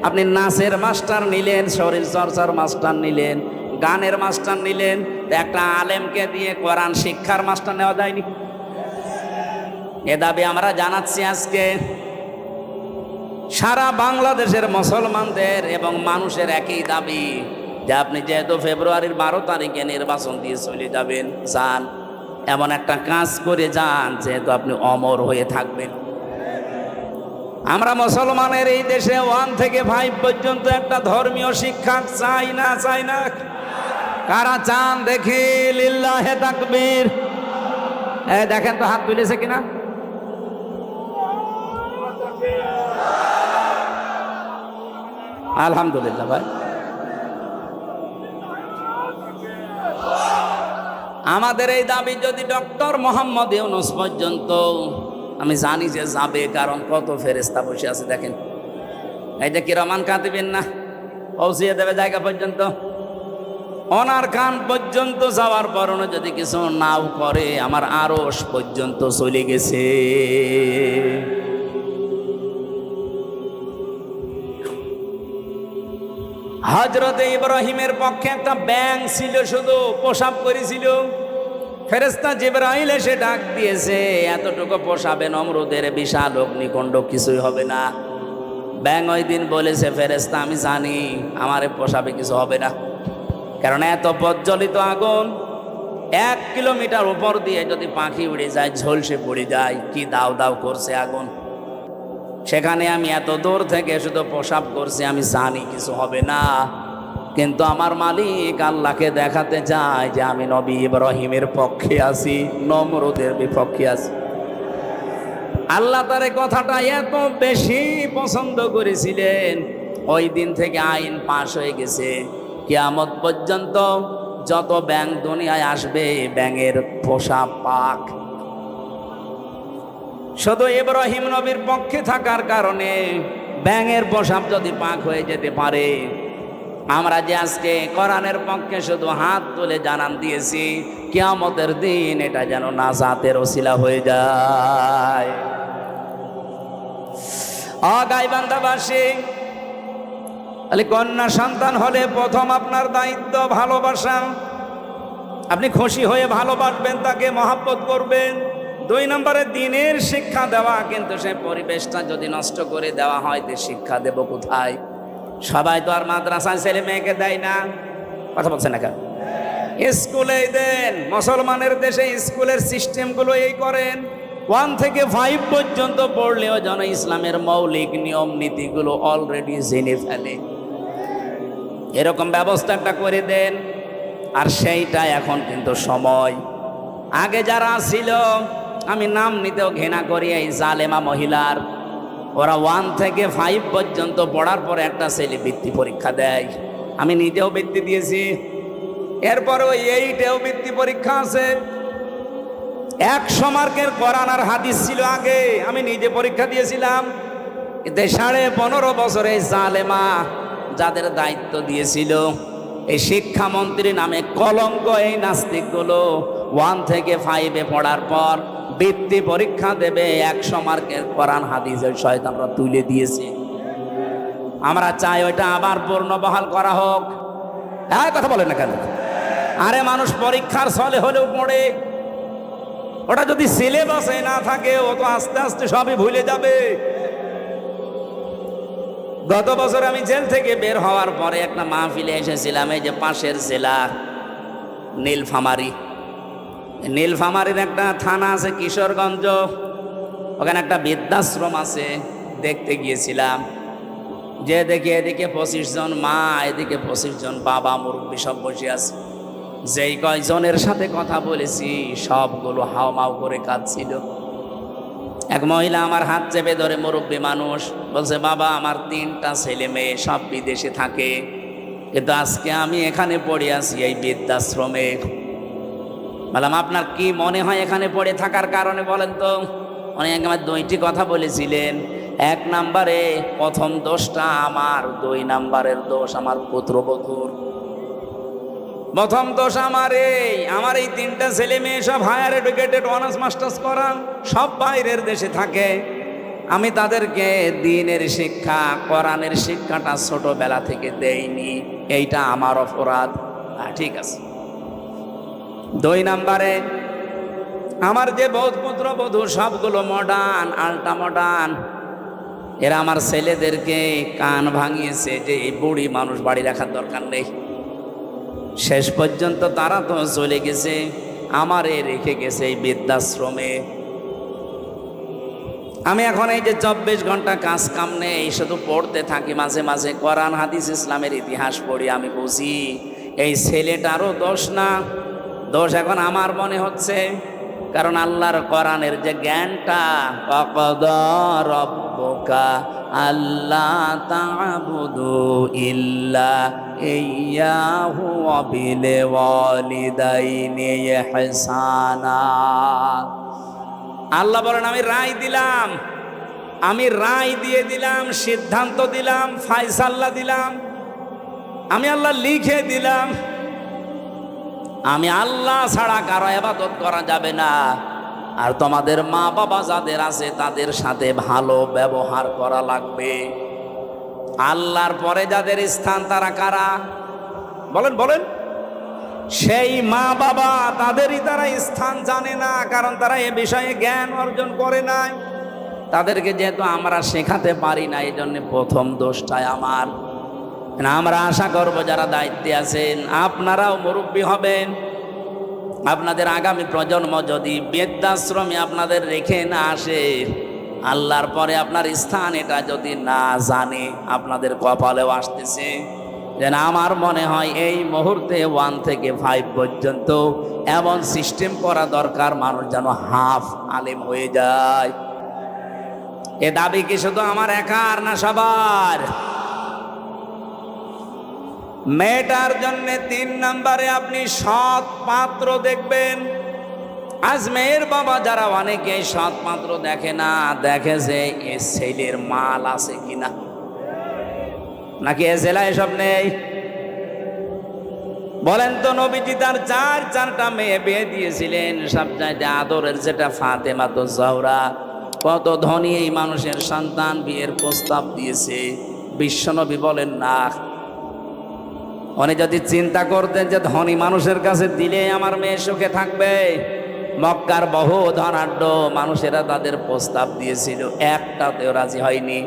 আপনি নাচের মাস্টার নিলেন, শরীর চর্চার মাস্টার নিলেন, গানের মাস্টার নিলেন, একটা আলেমকে দিয়ে কোরআন শিক্ষার মাস্টার নেওয়া যায়নি? এ দাবি আমরা জানাচ্ছি আজকে সারা বাংলাদেশের মুসলমানদের এবং মানুষের একই দাবি যে আপনি যেহেতু ফেব্রুয়ারির 12 তারিখে নির্বাচন দিয়ে চলে যাবেন, যান, এমন একটা কাজ করে যান যেহেতু আপনি অমর হয়ে থাকবেন। আমরা মুসলমানের এই দেশে 1 থেকে 5 পর্যন্ত একটা ধর্মীয় শিক্ষা চাই না, চাই না? কারা চান দেখি? লিল্লাহে তাকবীর। দেখেন তো হাত তুলেছে কিনা? আলহামদুলিল্লাহ ভাই। আমাদের এই দাবি যদি ডক্টর মোহাম্মদ ইউনুস পর্যন্ত, আমি জানি যে যাবে, কারণ কত ফেরেশতা বসে আছে দেখেন। এই যে কিরামান কাতিবিন না, পৌঁছিয়ে দেবে জায়গা পর্যন্ত। ওনার কান পর্যন্ত যাওয়ার পরও যদি কিছু নাও করে, আমার আরশ পর্যন্ত চলে গেছে। হযরত ইব্রাহিমের পক্ষে একটা ব্যাঙ ছিল, শুধু প্রসাব করেছিল। ফেরেশতা জিবরাইল এসে ডাক দিয়েছে, এতটুকু প্রসাবে নমরুদের বিশাল অগ্নিকুণ্ড কিছুই হবে না। ব্যাঙ ওই দিন বলেছে, ফেরেশতা আমি জানি আমার প্রসাবে কিছু হবে না, কারণ এত প্রজ্বলিত আগুন, 1 কিলোমিটার উপর দিয়ে যদি পাখি উড়ে যায়, ঝলসে পড়ে যায়, কি দাও দাও করছে আগুন। সেখানে আমি এত দূর থেকে শুধু প্রসাব করছি, আমি জানি কিছু হবে না, কিন্তু আমার মালিক আল্লাহকে দেখাতে চায় যে আমি নবী ইব্রাহিমের পক্ষে আছি, নমরুদের বিপক্ষে আছি। আল্লাহ তার কথাটা এত বেশি পছন্দ করেছিলেন, ওই দিন থেকে আইন পাশ হয়ে গেছে, কিয়ামত পর্যন্ত যত ব্যাঙ দুনিয়ায় আসবে, ব্যাঙের পোষা পাক শুধু ইব্রাহিম নবীর পক্ষে থাকার কারণে ব্যাঙের পোশাক যদি পাক হয়ে যেতে পারে, আমরা যে আজকে কোরআনের পক্ষে শুধু হাত তুলে জানান দিয়েছি, কিয়ামতের দিন এটা যেন নাজাতের ওসিলা হয়ে যায়। গাইবান্ধাবাসী, তাহলে কন্যা সন্তান হলে প্রথম আপনার দায়িত্ব ভালোবাসা। আপনি খুশি হয়ে ভালোবাসবেন, তাকে মহাব্বত করবেন। 2 নম্বরে দিনের শিক্ষা দেওয়া, কিন্তু সে পরিবেশটা যদি নষ্ট করে দেওয়া হয়, তো শিক্ষা দেব কোথায়? সবাই তো আর মাদ্রাসায় ছেলে মেয়েকে দেয় না। কথা বলছে না কেন? স্কুলেই দেন। মুসলমানের দেশে স্কুলের সিস্টেমগুলো এই করেন, 1 থেকে 5 পর্যন্ত পড়লেও যেন ইসলামের মৌলিক নিয়ম নীতিগুলো অলরেডি জেনে ফেলে, এরকম ব্যবস্থাটা করে দেন। আর সেইটা এখন কিন্তু সময়। আগে যারা ছিল, আমি নাম নিতেও ঘৃণা করি, এই জালেমা মহিলার, ওরা 1 থেকে 5 পর্যন্ত পড়ার পরে একটা ছেলে বৃত্তি পরীক্ষা দেয়। আমি নিজেও বৃত্তি দিয়েছি। এরপরে ওই 8এও বৃত্তি পরীক্ষা আছে। 100 মার্কের কোরআন আর হাদিস ছিল আগে, আমি নিজে পরীক্ষা দিয়েছিলাম। কিন্তু 15.5 বছরে জালেমা যাদের দায়িত্ব দিয়েছিল, এই শিক্ষামন্ত্রী নামে কলঙ্ক, এই নাস্তিকগুলো 1 থেকে 5-এ পড়ার পর বৃত্তি পরীক্ষা দেবে, 100 মার্কের কোরআন হাদিস ওই শয়তানরা তুলে দিয়েছে। আমরা চাই ওইটা আবার পূর্ণবহাল করা হোক। হ্যাঁ, কথা বলেন না কেন? আরে মানুষ পরীক্ষার ছলে হলেও পড়ে, ওটা যদি সিলেবাসে না থাকে, ও তো আস্তে আস্তে সবই ভুলে যাবে। গত বছর আমি জেল থেকে বের হওয়ার পরে একটা মাহফিলে এসেছিলাম, এই যে পাশের জেলা নীলফামারী। নীলফামারীর একটা থানা আছে কিশোরগঞ্জ, ওখানে একটা বৃদ্ধাশ্রম আছে, দেখতে গিয়েছিলাম। যে দেখি এদিকে 25 জন মা, এদিকে 25 জন বাবা, মুরব্বী সব বসে আছে। যেই কয়জনের সাথে কথা বলেছি, সবগুলো হাওমাও করে কাঁদছিল। এক মহিলা আমার হাত চেপে ধরে, মুরব্বী মানুষ, বলছে বাবা আমার 3টা ছেলে মেয়ে সব বিদেশে থাকে, কিন্তু আজকে আমি এখানে পড়ে আছি এই বৃদ্ধাশ্রমে। বললাম আপনার কি মনে হয় এখানে পড়ে থাকার কারণে বলেন তো? উনি আমার 2টি কথা বলেছিলেন। 1 নম্বরে প্রথম দোষটা আমার, 2 নম্বরের দোষ আমার পুত্রবধূর। প্রথম দোষ আমার এই 3টা ছেলে মেয়ে সব হায়ার এডুকেটেড, অনার্স মাস্টার্স করা, সব বাইরের দেশে থাকে। আমি তাদেরকে দ্বীনের শিক্ষা, কোরআনের শিক্ষাটা ছোটবেলা থেকে দেইনি, এইটা আমার অপরাধ। ঠিক আছে। 2 নম্বরে আমার যে পুত্রবধূ সবগুলো মডার্ন, আল্ট্রা মডার্ন, এরা আমার ছেলেদেরকে কান ভাঙিয়েছে যে এই বুড়ি মানুষ বাড়ি রাখার দরকার নেই। শেষ পর্যন্ত তারা তো চলে গেছে, আমারে রেখে গেছে এই বৃদ্ধাশ্রমে। আমি এখন এই যে 24 ঘন্টা কাজ কাম নেই, শুধু পড়তে থাকি, মাঝে মাঝে কোরআন হাদিস ইসলামের ইতিহাস পড়ি। আমি বুঝি এই ছেলেটারও দোষ না, দোষ এখন আমার মনে হচ্ছে। কারণ আল্লাহর কোরআনের যে জ্ঞানটা, ওয়াকাদা রাব্বুকা আল্লা তা'বুদু ইল্লা ইয়্যাহু ওয়া বিল ওয়ালিদাইনি ইহসানা। আল্লাহ বলেন আমি রায় দিলাম, আমি রায় দিয়ে দিলাম, সিদ্ধান্ত দিলাম, ফায়সালা দিলাম, আমি আল্লাহ লিখে দিলাম, আমি আল্লাহ ছাড়া কারো ইবাদত করা যাবে না। আর তোমাদের মা বাবা যাদের আছে তাদের সাথে ভালো ব্যবহার করা লাগবে। আল্লাহর পরে যাদের স্থান তারা কারা? বলেন বলেন। সেই মা বাবা, তাদেরই তারা স্থান জানে না, কারণ তারা এ বিষয়ে জ্ঞান অর্জন করে নাই। তাদেরকে যেহেতু আমরা শেখাতে পারি না, এই জন্য প্রথম দোষটাই আমার। আমরা আশা করব যারা দায়িত্বে আছেন আপনারাও মুরব্বী হবেন। আপনাদের আগামী প্রজন্ম যদি বৃদ্ধাশ্রমে আপনাদের রেখে না আসে, আল্লাহর পরে আপনার স্থান এটা যদি না জানে, আপনাদের কপালেও আসতেছে। যেন আমার মনে হয় এই মুহূর্তে 1 থেকে 5 পর্যন্ত এমন সিস্টেম করা দরকার, মানুষ যেন হাফ আলেম হয়ে যায়। এ দাবি কি শুধু আমার একার না সবার? মেয়েটার জন্য 3 নম্বরে আপনি সৎ পাত্র দেখবেন। আজ মেয়ের বাবা যারা অনেকে সৎ পাত্র দেখে না, দেখে যে এ ছেলের মাল আছে কিনা, নাকি এ ছেলে এসব নেই। বলেন তো, নবীজি তার 4টা মেয়ে বিয়ে দিয়েছিলেন, সবচাইতে আদরের যেটা ফাতেমা তো জহরা। কত ধনী এই মানুষের সন্তান বিয়ের প্রস্তাব দিয়েছে, বিশ্বনবী বলেন না। উনি যদি চিন্তা করতেন যে ধনী মানুষের কাছে দিলে আমার মেয়ে সুখে থাকবে, মক্কার বহু ধনাঢ্য মানুষেরা তাদের প্রস্তাব দিয়েছিল, একটাতেও রাজি হয়নি।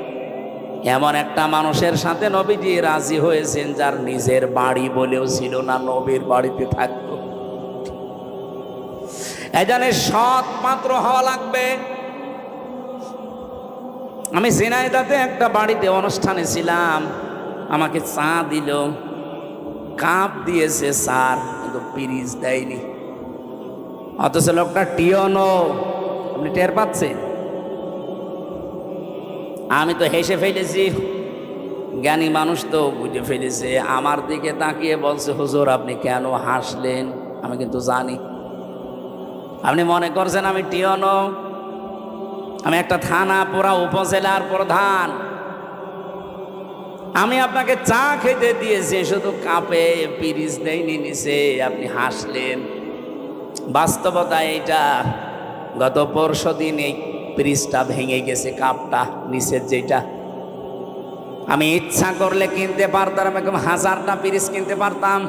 এমন একটা মানুষের সাথে নবীজি রাজি হয়েছেন যার নিজের বাড়ি বলেও ছিল না, নবীর বাড়িতে থাকতো। এজন্য সৎ পাত্র হওয়া লাগবে। আমি ঝিনাইদহে একটা বাড়িতে অনুষ্ঠানে ছিলাম, আমাকে চা দিল, কাপ দিয়েছে স্যার, কিন্তু পিরিচ দেয়নি। অথচ লোকটা টিয়নো, আপনি টের পাচ্ছেন? আমি তো হেসে ফেলেছি, জ্ঞানী মানুষ তো বুঝে ফেলেছে। আমার দিকে তাকিয়ে বলছে, হুজুর আপনি কেন হাসলেন? আমি কিন্তু জানি আপনি মনে করছেন আমি টিয়নো। আমি একটা থানা পুরা উপজেলার প্রধান, আমি আপনাকে চা খেতে দিয়েছি, শুধু কাপে পিরিচ দেয়নি নিচে, আপনি হাসলেন। বাস্তবতা এইটা, গত পরশুদিন এই পিরিচটা ভেঙে গেছে, কাপটা নিচের যেটা। আমি ইচ্ছা করলে কিনতে পারতাম, এরকম 1000টা পিরিচ কিনতে পারতাম।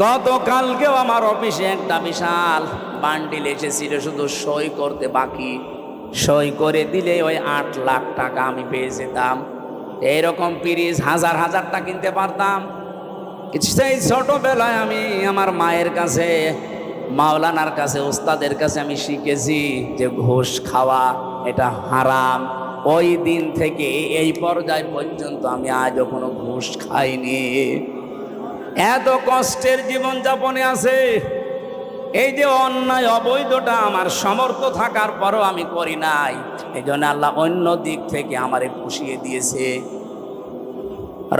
গতকালকেও আমার অফিসে একটা বিশাল বান্ডিল এসেছিল, শুধু সই করতে বাকি। সই করে দিলে ওই 8 লাখ টাকা আমি পেয়ে যেতাম। এইরকম পিরিচ 1000টা কিনতে পারতাম। সেই ছোটবেলায় আমি আমার মায়ের কাছে, মাওলানার কাছে, ওস্তাদের কাছে আমি শিখেছি যে ঘুষ খাওয়া এটা হারাম। ওই দিন থেকে এই পর্যায় পর্যন্ত আমি আজও কোনো ঘুষ খাইনি। এত কষ্টের জীবন যাপনে আছে, এই যে অন্যায় অবৈধটা আমার সমর্থ থাকার পরও আমি করি নাই, এই জন্য আল্লাহ অন্য দিক থেকে আমারে পুষিয়ে দিয়েছে।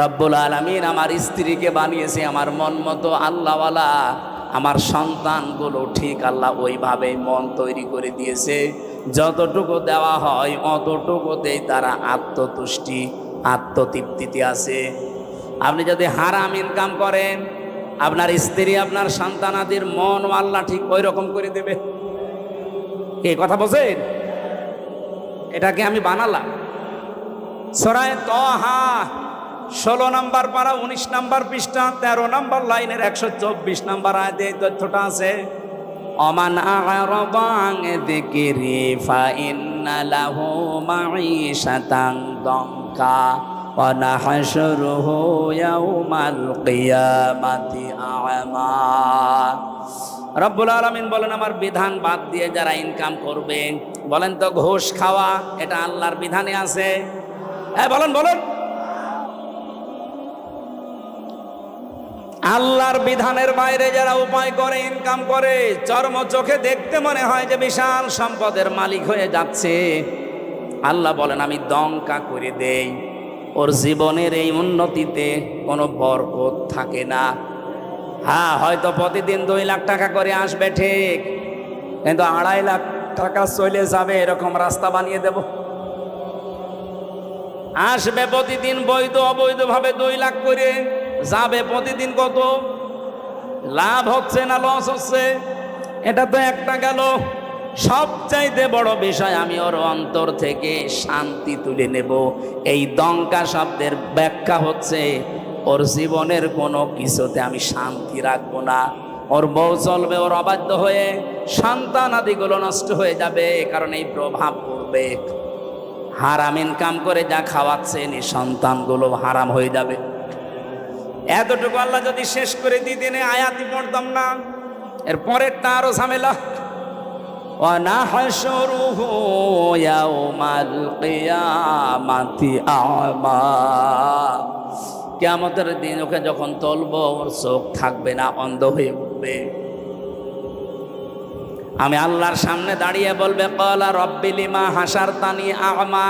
রব্বুল আলামিন আমার স্ত্রীকে বানিয়েছে আমার মন মতো আল্লাহওয়ালা, আমার সন্তানগুলো ঠিক আল্লাহ ওইভাবেই মন তৈরি করে দিয়েছে। যতটুকু দেওয়া হয় অতটুকুতেই তারা আত্মতুষ্টি আত্মতৃপ্তিতে আছে। আপনি যদি হারাম ইনকাম করেন, আপনার স্ত্রী আপনার সন্তানাদির মন আল্লাহ ঠিক ওই রকম করে দেবে। এই কথা বলছেন? এটাকে আমি বানালাম। সূরা তাহা 16 নম্বর পারা 19 নম্বর পৃষ্ঠা 13 নম্বর লাইনের 124 নম্বর আয়াতে এই তথ্যটা আছে। অমান আ'রাদা আন যিকরি ফাইন্না লাহু মাঈশাতান দানকা ওয়া নাহশুরুহু ইয়াওমাল কিয়ামাতি আ'মা। রব্বুল আলামিন বলেন, আমার বিধান বাদ দিয়ে যারা ইনকাম করবে, বলেন তো ঘুষ খাওয়া এটা আল্লাহর বিধানে আছে? হ্যাঁ বলেন বলেন। আল্লাহর বিধানের বাইরে যারা উপায় করে ইনকাম করে, চর্ম চোখে দেখতে মনে হয় যে বিশাল সম্পদের মালিক হয়ে যাচ্ছে, আল্লাহ বলেন আমি দঙ্কা করে দেই, ওর জীবনের এই উন্নতিতে কোনো বরকত থাকে না। হ্যাঁ, হয়তো প্রতিদিন 2 লাখ টাকা করে আসবে ঠিক, কিন্তু 2.5 লাখ টাকা চলে যাবে এরকম রাস্তা বানিয়ে দেব। আসবে প্রতিদিন বৈধ অবৈধভাবে 2 লাখ করে, যাবে প্রতিদিন কত? লাভ হচ্ছে না লস হচ্ছে? এটা তো একটা গেল। সবচাইতে বড় বিষয়, আমি ওর অন্তর থেকে শান্তি তুলে নেব। এই দঙ্কা শব্দের ব্যাখ্যা হচ্ছে ওর জীবনের কোনো কিছুতে আমি শান্তি রাখবো না। ওর বউ চলবে ওর অবাধ্য হয়ে, সন্তান আদিগুলো নষ্ট হয়ে যাবে, কারণ এই প্রভাব পড়বে। হারাম ইনকাম করে যা খাওয়াচ্ছেন এই সন্তানগুলো হারাম হয়ে যাবে। এতটুকু আল্লাহ যদি শেষ করে দিতেন আয়াতই পড়তাম না। এর পরেরটা আরো ঝামেলা। ওয়া নাহশুরুহু ইয়াওমাল কিয়ামাতি আ'মা। কিয়ামতের দিন ওকে যখন তুলবো, ওর চোখ থাকবে না, অন্ধ হয়ে উঠবে। আমি আল্লাহর সামনে দাঁড়িয়ে বলবে, ক্বালা রাব্বি লিমা হাসারতানি আ'মা।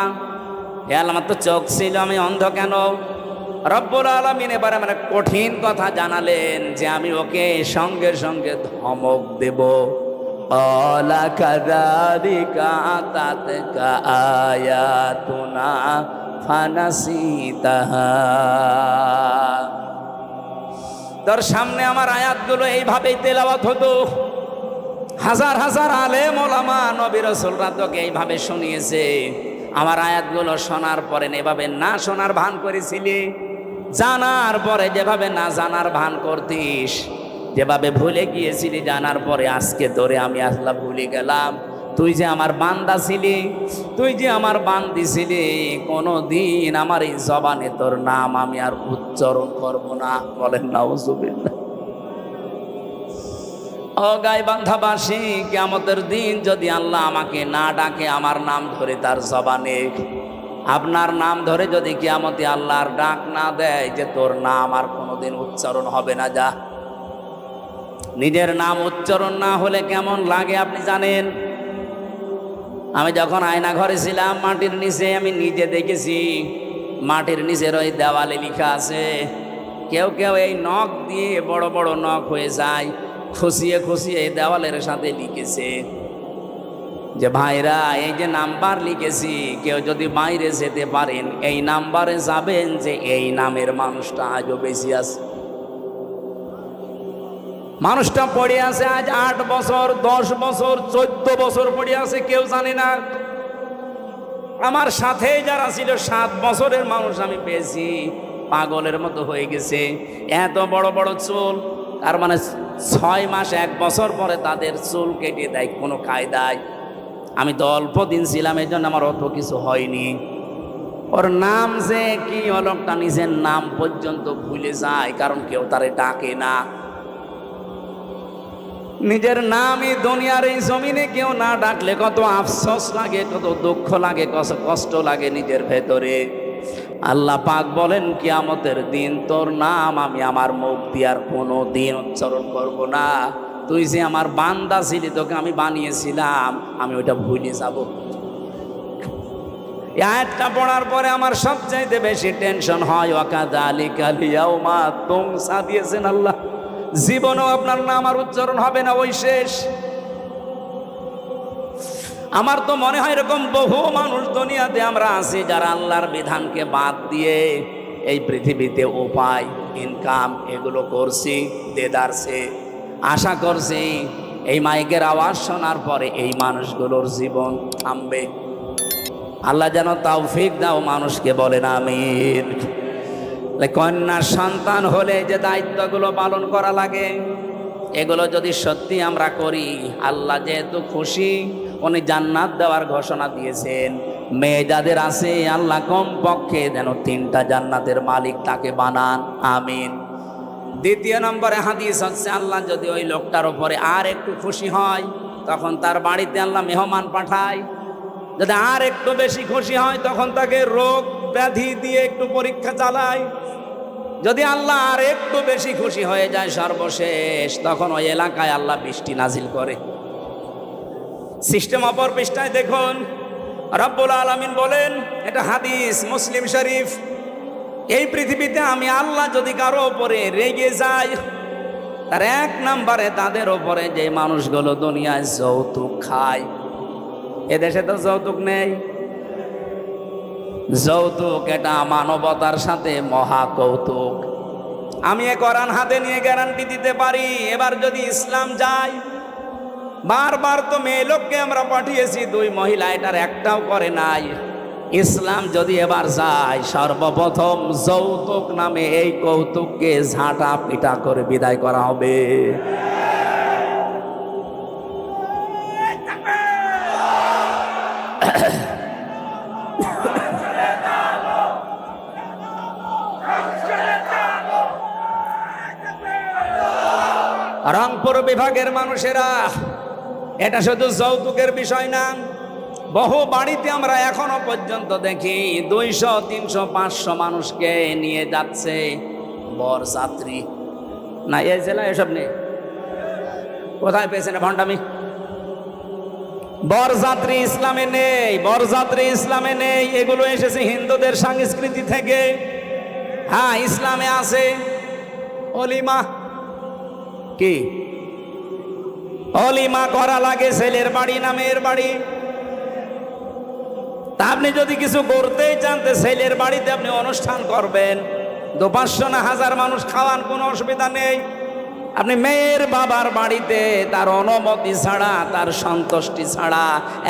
হে আল্লাহ, আমার তো চোখ ছিল, আমি অন্ধ কেন? রব্বুল আলামিন এবারে মানে কঠিন কথা জানালেন যে আমি ওকে সঙ্গে সঙ্গে ধমক দেব। ক্বালা কাযালিকা আতাতকা আয়াতুনা ফানাসিতাহা। তোর সামনে আমার আয়াতগুলো এইভাবেই তেলাওয়াত হতো। হাজার হাজার আলেম ওলামা নবী রাসূলরা তোকে এইভাবে শুনিয়েছে। আমার আয়াতগুলো শোনার পরে এভাবে না শোনার ভান করেছিলি, জানার পরে যেভাবে না জানার ভান করতিস, যেভাবে ভুলে গিয়েছিলি জানার পরে, আজকে তোরে আমি আল্লাহ ভুলে গেলাম। তুই যে আমার বান্দা ছিলি, তুই যে আমার বান্দি ছিলি, কোনো দিন আমার এই জবানে তোর নাম আমি আর উচ্চারণ করব না। বলেন নাউজুবিল্লাহ। ও গাইবান্ধাবাসী, কিয়ামতের দিন যদি আল্লাহ আমাকে না ডাকে, আমার নাম ধরে তার জবানে, আপনার নাম ধরে যদি কিয়ামতে আল্লাহর ডাক না দেয় যে তোর নাম আর কোনোদিন উচ্চারণ হবে না, যা। নিজের নাম উচ্চারণ না হলে কেমন লাগে আপনি জানেন? আমি যখন আয়না ঘরে ছিলাম, মাটির নিচে আমি নিজে দেখেছি, মাটির নিচের ওই দেওয়ালে লেখা আছে। কেউ কেউ এই নখ দিয়ে, বড় বড় নখ হয়ে যায়, খুশিয়ে খুশিয়ে এই দেওয়ালের সাথে লিখেছে যে ভাইরা, এই যে নাম্বার লিখেছি, কেউ যদি বাইরে যেতে পারেন এই নাম্বারে যাবেন, যে এই নামের মানুষটা আজও বেশি আছে। মানুষটা পড়ে আছে আজ 8 বছর, 10 বছর, 14 বছর পড়ে আছে, কেউ জানে না। আমার সাথে যারা ছিল 7 বছরের মানুষ আমি পেয়েছি, পাগলের মতো হয়ে গেছে। এত বড় বড় চুল, তার মানে 6 মাস 1 বছর পরে তাদের চুল কেটে দেয় কোনো কায়দায়। আমি তো অল্প দিন ছিলাম, এই জন্য আমার অত কিছু হয়নি। ওর নাম যে কি, লোকটা নিজের নাম পর্যন্ত ভুলে যায়, কারণ কেউ তারে ডাকে না। নিজের নামই দুনিয়ার এই জমিনে কেউ না ডাকলে কত আফসোস লাগে, কত দুঃখ লাগে, কত কষ্ট লাগে নিজের ভেতরে। আল্লাহ পাক বলেন, কিয়ামতের দিন তোর নাম আমি আমার মুখ দিয়ে আর কোনো দিন উচ্চারণ করব না। তুই যে আমার বান্দা ছিলি, তোকে আমি বানিয়েছিলাম, আমি ওইটা ভুলে যাব। এই আয়াতটা পড়ার পরে আমার সবচাইতে বেশি টেনশন হয়, ওয়াকাযালিকাল ইয়াউমা তুনসা দিয়েছেন আল্লাহ, জীবনেও আপনার নাম আর উচ্চারণ হবে না, ওই শেষ। আমার তো মনে হয় এরকম বহু মানুষ দুনিয়াতে আমরা আছি যারা আল্লাহর বিধানকে বাদ দিয়ে এই পৃথিবীতে উপায়, ইনকাম এগুলো করছি, দেদারছে। আশা করছি এই মাইকের আওয়াজ শোনার পরে এই মানুষগুলোর জীবন থামবে। আল্লাহ যেন তৌফিক দাও মানুষকে, বলেন আমিন। কন্যার সন্তান হলে যে দায়িত্বগুলো পালন করা লাগে, এগুলো যদি সত্যি আমরা করি, আল্লাহ যেহেতু খুশি, উনি জান্নাত দেওয়ার ঘোষণা দিয়েছেন। মেয়ে যাদের আছে, আল্লাহ কমপক্ষে যেন 3টা জান্নাতের মালিক তাকে বানান, আমিন। দ্বিতীয় নম্বরে হাদিস হচ্ছে, আল্লাহ যদি ওই লোকটার উপরে আর একটু খুশি হয়, তখন তার বাড়িতে আল্লাহ মেহমান পাঠায়। যদি আর একটু বেশি খুশি হয়, তখন তাকে রোগ ব্যাধি দিয়ে একটু পরীক্ষা চালায়। যদি আল্লাহ আর একটু বেশি খুশি হয়ে যায়, সর্বশেষ তখন ওই এলাকায় আল্লাহ বৃষ্টি নাজিল করে। সিস্টেম অপর পৃষ্ঠায় দেখুন, রব্বুল আলামিন বলেন, এটা হাদিস মুসলিম শরীফ, এই পৃথিবীতে আমি আল্লাহ যদি কারো ওপরে রেগে যাই, তার 1 নম্বরে তাদের ওপরে যে মানুষগুলো দুনিয়ায় যৌতুক খায়। এদেশে তো যৌতুক নেই। যৌতুক এটা মানবতার সাথে মহা কৌতুক। আমি এ কোরআন হাতে নিয়ে গ্যারান্টি দিতে পারি, এবার যদি ইসলাম যায়, বারবার তো মেয়ে লোককে আমরা পাঠিয়েছি, 2 মহিলা এটার একটাও করে নাই। ইসলাম যদি এবার যায়, সর্বপ্রথম যৌতুক নামে এই কৌতুককে ঝাঁটা পিটা করে বিদায় করা হবে। রংপুর বিভাগের মানুষেরা, এটা শুধু যৌতুকের বিষয় না, বহু বাড়িতে আমরা এখনো পর্যন্ত দেখি 200, 300, 500 মানুষকে নিয়ে যাচ্ছে বরযাত্রী। না, এই জেলা এসব নেই। কোথায় পেয়েছেন ভণ্ডামি? বরযাত্রী ইসলামে নেই, বরযাত্রী ইসলামে নেই। এগুলো এসেছে হিন্দুদের সংস্কৃতি থেকে। হ্যাঁ, ইসলামে আছে অলিমা। কি অলিমা করা লাগে? ছেলের বাড়ি না মেয়ের বাড়ি? তা আপনি যদি কিছু করতেই চান, ছেলের বাড়িতে আপনি অনুষ্ঠান করবেন, 200-500 না 1000 মানুষ খাওয়ান, কোনো অসুবিধা নেই। আপনি মেয়ের বাবার বাড়িতে তার অনুমতি ছাড়া, তার সন্তুষ্টি ছাড়া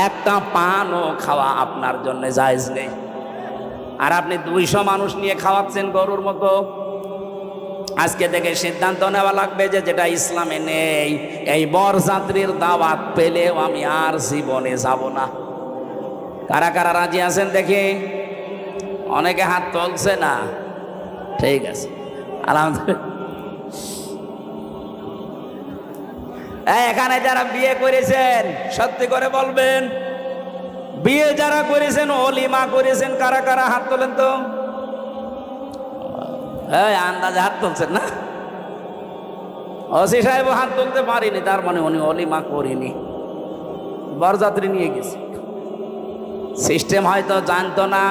একটা পানও খাওয়া আপনার জন্য জায়েজ নেই। আর আপনি 200 মানুষ নিয়ে খাওয়াচ্ছেন গরুর মতো। আজকে থেকে সিদ্ধান্ত নেওয়া লাগবে যে যেটা ইসলামে নেই, এই বরযাত্রীর দাওয়াত পেলেও আমি আর জীবনে যাব না। কারা কারা রাজি আছেন দেখি? অনেকে হাত তুলছে না। ঠিক আছে, আলহামদুলিল্লাহ। এখানে যারা বিয়ে করেছেন সত্যি করে বলবেন, বিয়ে যারা করেছেন, অলিমা করেছেন, কারা কারা হাত তোলেন তো? আন্দাজে হাত তুলছেন না? ওসি সাহেব হাত তুলতে পারিনি, তার মানে উনি অলিমা করিনি, বরযাত্রী নিয়ে গেছে। সিস্টেম হয়তো জানতো না।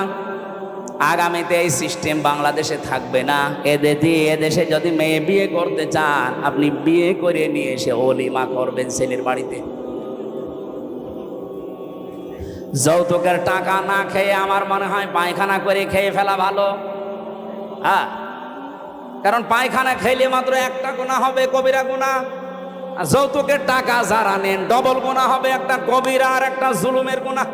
আগামীতে এই সিস্টেম বাংলাদেশে থাকবে না। এদেশে যদি মেয়ে বিয়ে করতে চান, আপনি বিয়ে করে নিয়ে এসে অলিমা করবেন ছেলের বাড়িতে। যৌতুকের টাকা না খেয়ে আমার মনে হয় পায়খানা করে খেয়ে ফেলা ভালো। হ্যাঁ, কারণ পায়খানা খেলে মাত্র একটা গুনাহ হবে, কবিরা গুনাহ। আর যৌতুকের টাকা যারা নেন, ডবল গুনাহ হবে, একটা কবিরা আর একটা জুলুমের গুনাহ।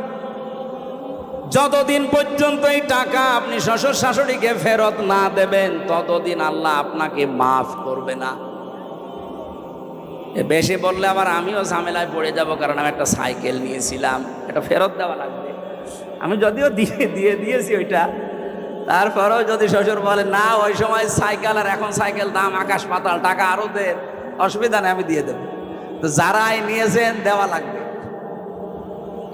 যতদিন পর্যন্ত এই টাকা আপনি শ্বশুর শাশুড়িকে ফেরত না দেবেন, ততদিন আল্লাহ আপনাকে মাফ করবে না। বেশি বললে আবার আমিও ঝামেলায় পড়ে যাব, কারণ আমি একটা সাইকেল নিয়েছিলাম, এটা ফেরত দেওয়া লাগবে। আমি যদিও দিয়েছি ওইটা, তারপরেও যদি শ্বশুর বলে না ওই সময় সাইকেল আর এখন সাইকেল দাম আকাশ পাতাল, টাকা আরো দেন, অসুবিধা নেই, আমি দিয়ে দেবো। তো যারাই নিয়েছেন দেওয়া লাগবে।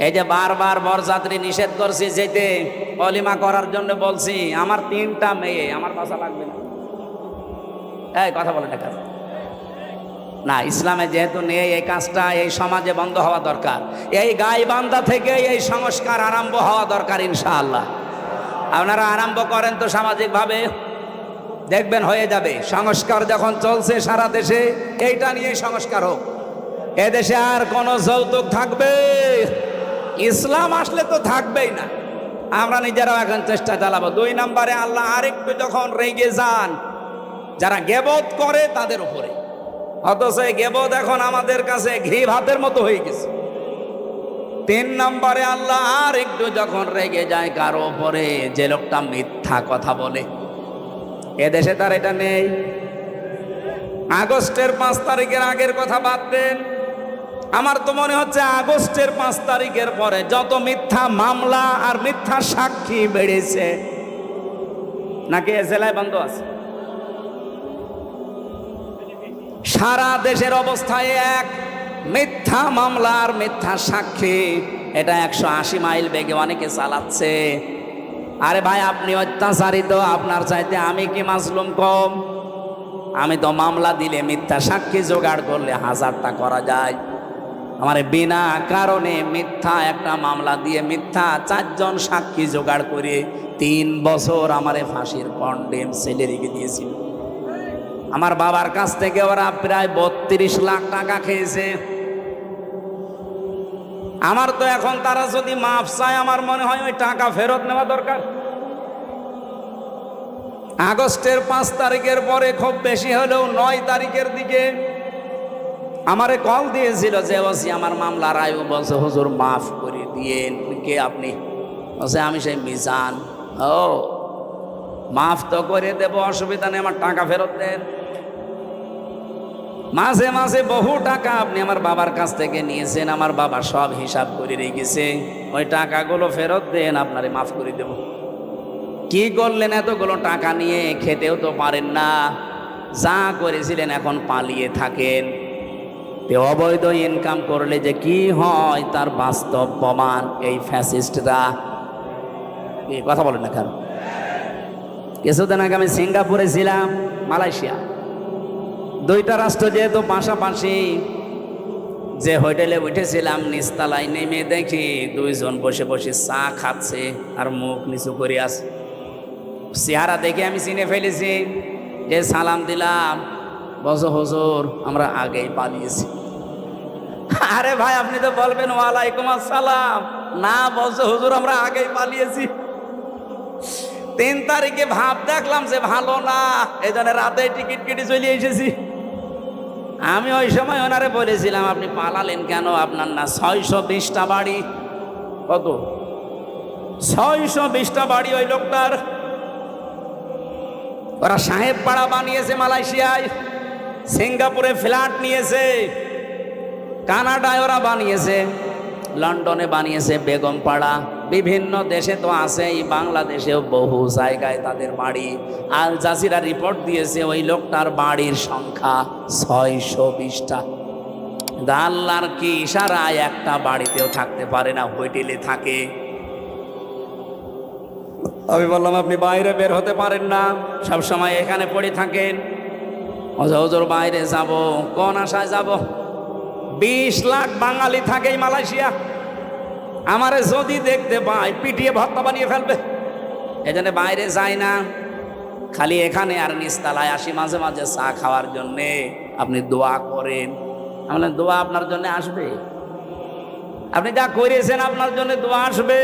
এই যে বারবার বরযাত্রী নিষেধ করছি যেতে, অলিমা করার জন্য বলছি, আমার 3টা মেয়ে, আমার বাসা লাগবে না। এই কথা বলে দেখা, না, ইসলামে যেহেতু নেই এই কাজটা, এই সমাজে বন্ধ হওয়া দরকার। এই গাইবান্ধা থেকে এই সংস্কার আরম্ভ হওয়া দরকার ইনশাআল্লাহ। আপনারা আরম্ভ করেন তো সামাজিকভাবে, দেখবেন হয়ে যাবে। সংস্কার যখন চলছে সারা দেশে, এইটা নিয়ে সংস্কার হোক। এদেশে আর কোনো যৌতুক থাকবে? ইসলাম আসলে তো থাকবেই না। আমরা নিজেরাও এখন চেষ্টা চালাবো। 2 নম্বরে আল্লাহ আরেকটু যখন রেগে যান যারা গেবত করে তাদের উপরে, অথচ এই গেবত এখন আমাদের কাছে ঘি ভাতের মতো হয়ে গেছে। 3 নম্বরে আল্লাহ আর একটু যখন রেগে যায় কারো উপরে, যে লোকটা মিথ্যা কথা বলে। এদেশে তার এটা নেই। আগস্টের 5 তারিখের আগের কথা বাদ দেন, আমার তো মনে হচ্ছে আগস্টের 5 তারিখের পরে যত মিথ্যা মামলা আর মিথ্যা সাক্ষী বেড়েছে, নাকি এ জেলায় বন্ধ আছে? সারা দেশের অবস্থায় এক, মিথ্যা মামলা আর মিথ্যা সাক্ষী, এটা 180 মাইল বেগে অনেকে চালাচ্ছে। আরে ভাই, আপনি অত্যাচারিত, আপনার চাইতে আমি কি মাজলুম কম? আমি তো মামলা দিলে, মিথ্যা সাক্ষী জোগাড় করলে 1000টা করা যায়। আমার বিনা কারণে মিথ্যা একটা মামলা দিয়ে মিথ্যা 4 জন সাক্ষী জোগাড় করে 3 বছর আমারে ফাঁসির কন্ডেম সেলে রেখে দিয়েছিল। আমার বাবার কাছ থেকে ওরা প্রায় 32 লাখ টাকা খেয়েছে। আমার তো এখন তারা যদি মাফ চায়, আমার মনে হয় ওই টাকা ফেরত নেওয়া দরকার। আগস্টের 5 তারিখের পরে খুব বেশি হলেও 9 তারিখের দিকে আমারে কল দিয়েছিল যে ওসি আমার মামলা রায়, বলছে হুজুর মাফ করে দিয়ে। কে আপনি? বলছে আমি সেই মিজান। ও, মাফ তো করে দেব, অসুবিধা নেই, আমার টাকা ফেরত দেন। মাঝে মাঝে বহু টাকা আপনি আমার বাবার কাছ থেকে নিয়েছেন, আমার বাবা সব হিসাব করে রেখেছে, ওই টাকাগুলো ফেরত দেন, আপনারে মাফ করে দেব। কি করলেন এতগুলো টাকা নিয়ে? খেতেও তো পারেন না, যা করেছিলেন এখন পালিয়ে থাকেন। অবৈধ ইনকাম করলে যে কি হয় তার বাস্তব প্রমাণ এই ফ্যাসিস্টরা। কথা বলেন না কেন? কিছুদিন আগে আমি সিঙ্গাপুরে ছিলাম, মালয়েশিয়া, 2টা রাষ্ট্র যেহেতু পাশাপাশি, যে হোটেলে উঠেছিলাম নিচতলায় নেমে দেখি 2 জন বসে বসে চা খাচ্ছে আর মুখ নিচু করে আছে। চেহারা দেখে আমি চিনে ফেলেছি, যে সালাম দিলাম, বলছো হুজুর আমরা আগেই পালিয়েছি। আরে ভাই, আপনি তো বলবেন ওয়ালাইকুম আসসালাম, না, বলছো হুজুর আমরা আগেই পালিয়েছি। 3 তারিখে ভাব দেখলাম যে ভালো না, এই জন্য রাতে টিকিট কেটে চলে এসেছি। আমি ওই সময় ওনারে বলেছিলাম আপনি পালালেন কেন? আপনার না 620টা বাড়ি? কত? 620টা বাড়ি ওই লোকটার। ওরা সাহেব পাড়া বানিয়েছে মালয়েশিয়ায়, সিঙ্গাপুরে ফ্ল্যাট নিয়েছে, কানাডায় ওরা বানিয়েছে, লন্ডনে বানিয়েছে বেগম পাড়া, বিভিন্ন দেশে তো আছেই, বাংলাদেশেও বহু জায়গায় তাদের বাড়ি। আল জাজিরা রিপোর্ট দিয়েছে ওই লোকটার বাড়ির সংখ্যা 620টা। আল্লাহর কি ইশারায় একটা বাড়িতেও থাকতে পারে না, হোটেলে থাকে। আমি বললাম আপনি বাইরে বের হতে পারেন না, সব সময় এখানে পড়ে থাকেন। হুজুর বাইরে যাব, কোন আশায় যাব? 20 লাখ বাঙালি থাকে এই মালয়েশিয়া, আমারে যদি দেখতে পায় পিটিয়ে ভর্তা বানিয়ে ফেলবে। এজন্য বাইরে যাই না, খালি এখানে আর নিচতলায় আসি মাঝে মাঝে চা খাওয়ার জন্যে। আপনি দোয়া করেন। আমি বললাম দোয়া আপনার জন্য আসবে? আপনি যা করেছেন আপনার জন্য দোয়া আসবে।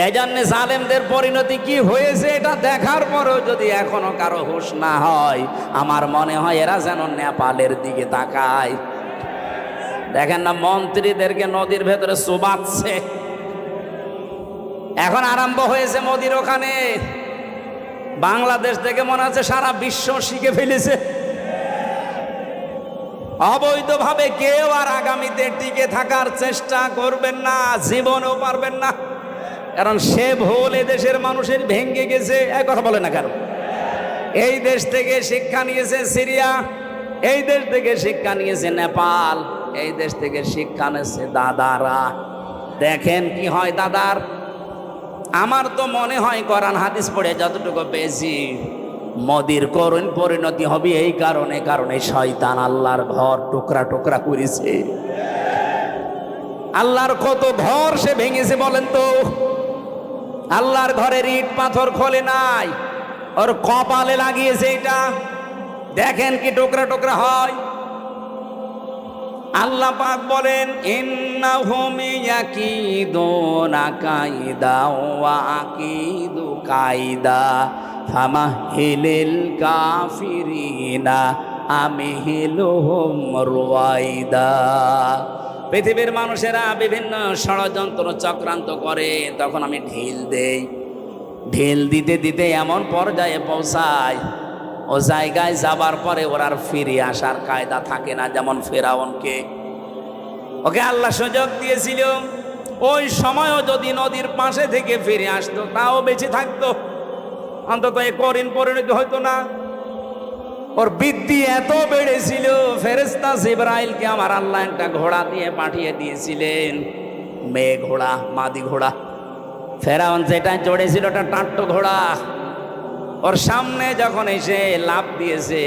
এই জন্য জালেমদের পরিণতি কি হয়েছে এটা দেখার পরেও যদি এখনো কারো হুঁশ না হয়, আমার মনে হয় এরা যেন নেপালের দিকে তাকায়। দেখেন না, মন্ত্রীদেরকে নদীর ভেতরে চুবাচ্ছে। এখন আরম্ভ হয়েছে মোদির ওখানে। বাংলাদেশ থেকে মনে হচ্ছে সারা বিশ্ব শিখে ফেলেছে। অবৈধভাবে কেউ আর আগামীতে টিকে থাকার চেষ্টা করবেন না, জীবনেও পারবেন না। কারণ সে ভুল এদেশের মানুষের ভেঙে গেছে। এক কথা বলে না কেন? এই দেশ থেকে শিক্ষা নিয়েছে সিরিয়া, এই দেশ থেকে শিক্ষা নিয়েছে নেপাল, এই দেশ থেকে শিক্ষা নিয়েছে দাদারা। দেখেন কি হয় দাদার। আমার তো মনে হয় কোরআন হাদিস পড়ে যতটুকু পেয়েছি, মোদির করুণ পরিণতি হবে এই কারণে শয়তান আল্লাহর ঘর টুকরা টুকরা করেছে। আল্লাহর কত ঘর সে ভেঙেছে বলেন তো। আল্লাহর ঘরের ইট পাথর খোলে নাই, ওর কপালে লাগিয়েছে এটা। দেখেন কি টুকরা টুকরা হয়। আল্লাহ পাক বলেন ইন্নাহুম ইয়াকিদুনা কায়দা ওয়া আকিদু কায়দা ফামাহিলিল কাফিরিনা আমহিলুহুম রুয়াইদা। পৃথিবীর মানুষেরা বিভিন্ন ষড়যন্ত্র চক্রান্ত করে, তখন আমি ঢিল দেই। ঢিল দিতে দিতে এমন পর্যায়ে পৌঁছায়, ও জায়গায় যাবার পরে ওর আর ফিরে আসার কায়দা থাকে না। যেমন ফেরাউনকে, ওকে আল্লাহ সুযোগ দিয়েছিল, ওই সময়ও যদি নদীর পাশে থেকে ফিরে আসতো তাও বেঁচে থাকতো, অন্তত এ করিন পরিণতি হইতো না। ওর বৃদ্ধি এত বেড়েছিল, ফেরেশতা জিবরাইলকে আমার আল্লাহ একটা ঘোড়া দিয়ে পাঠিয়ে দিয়েছিলেন, মেয়ে ঘোড়া, মাদি ঘোড়া। ফেরাউন যেটা চড়েছিল ওটা টাট্টো ঘোড়া। ওর সামনে যখন এসে লাফ দিয়েছে,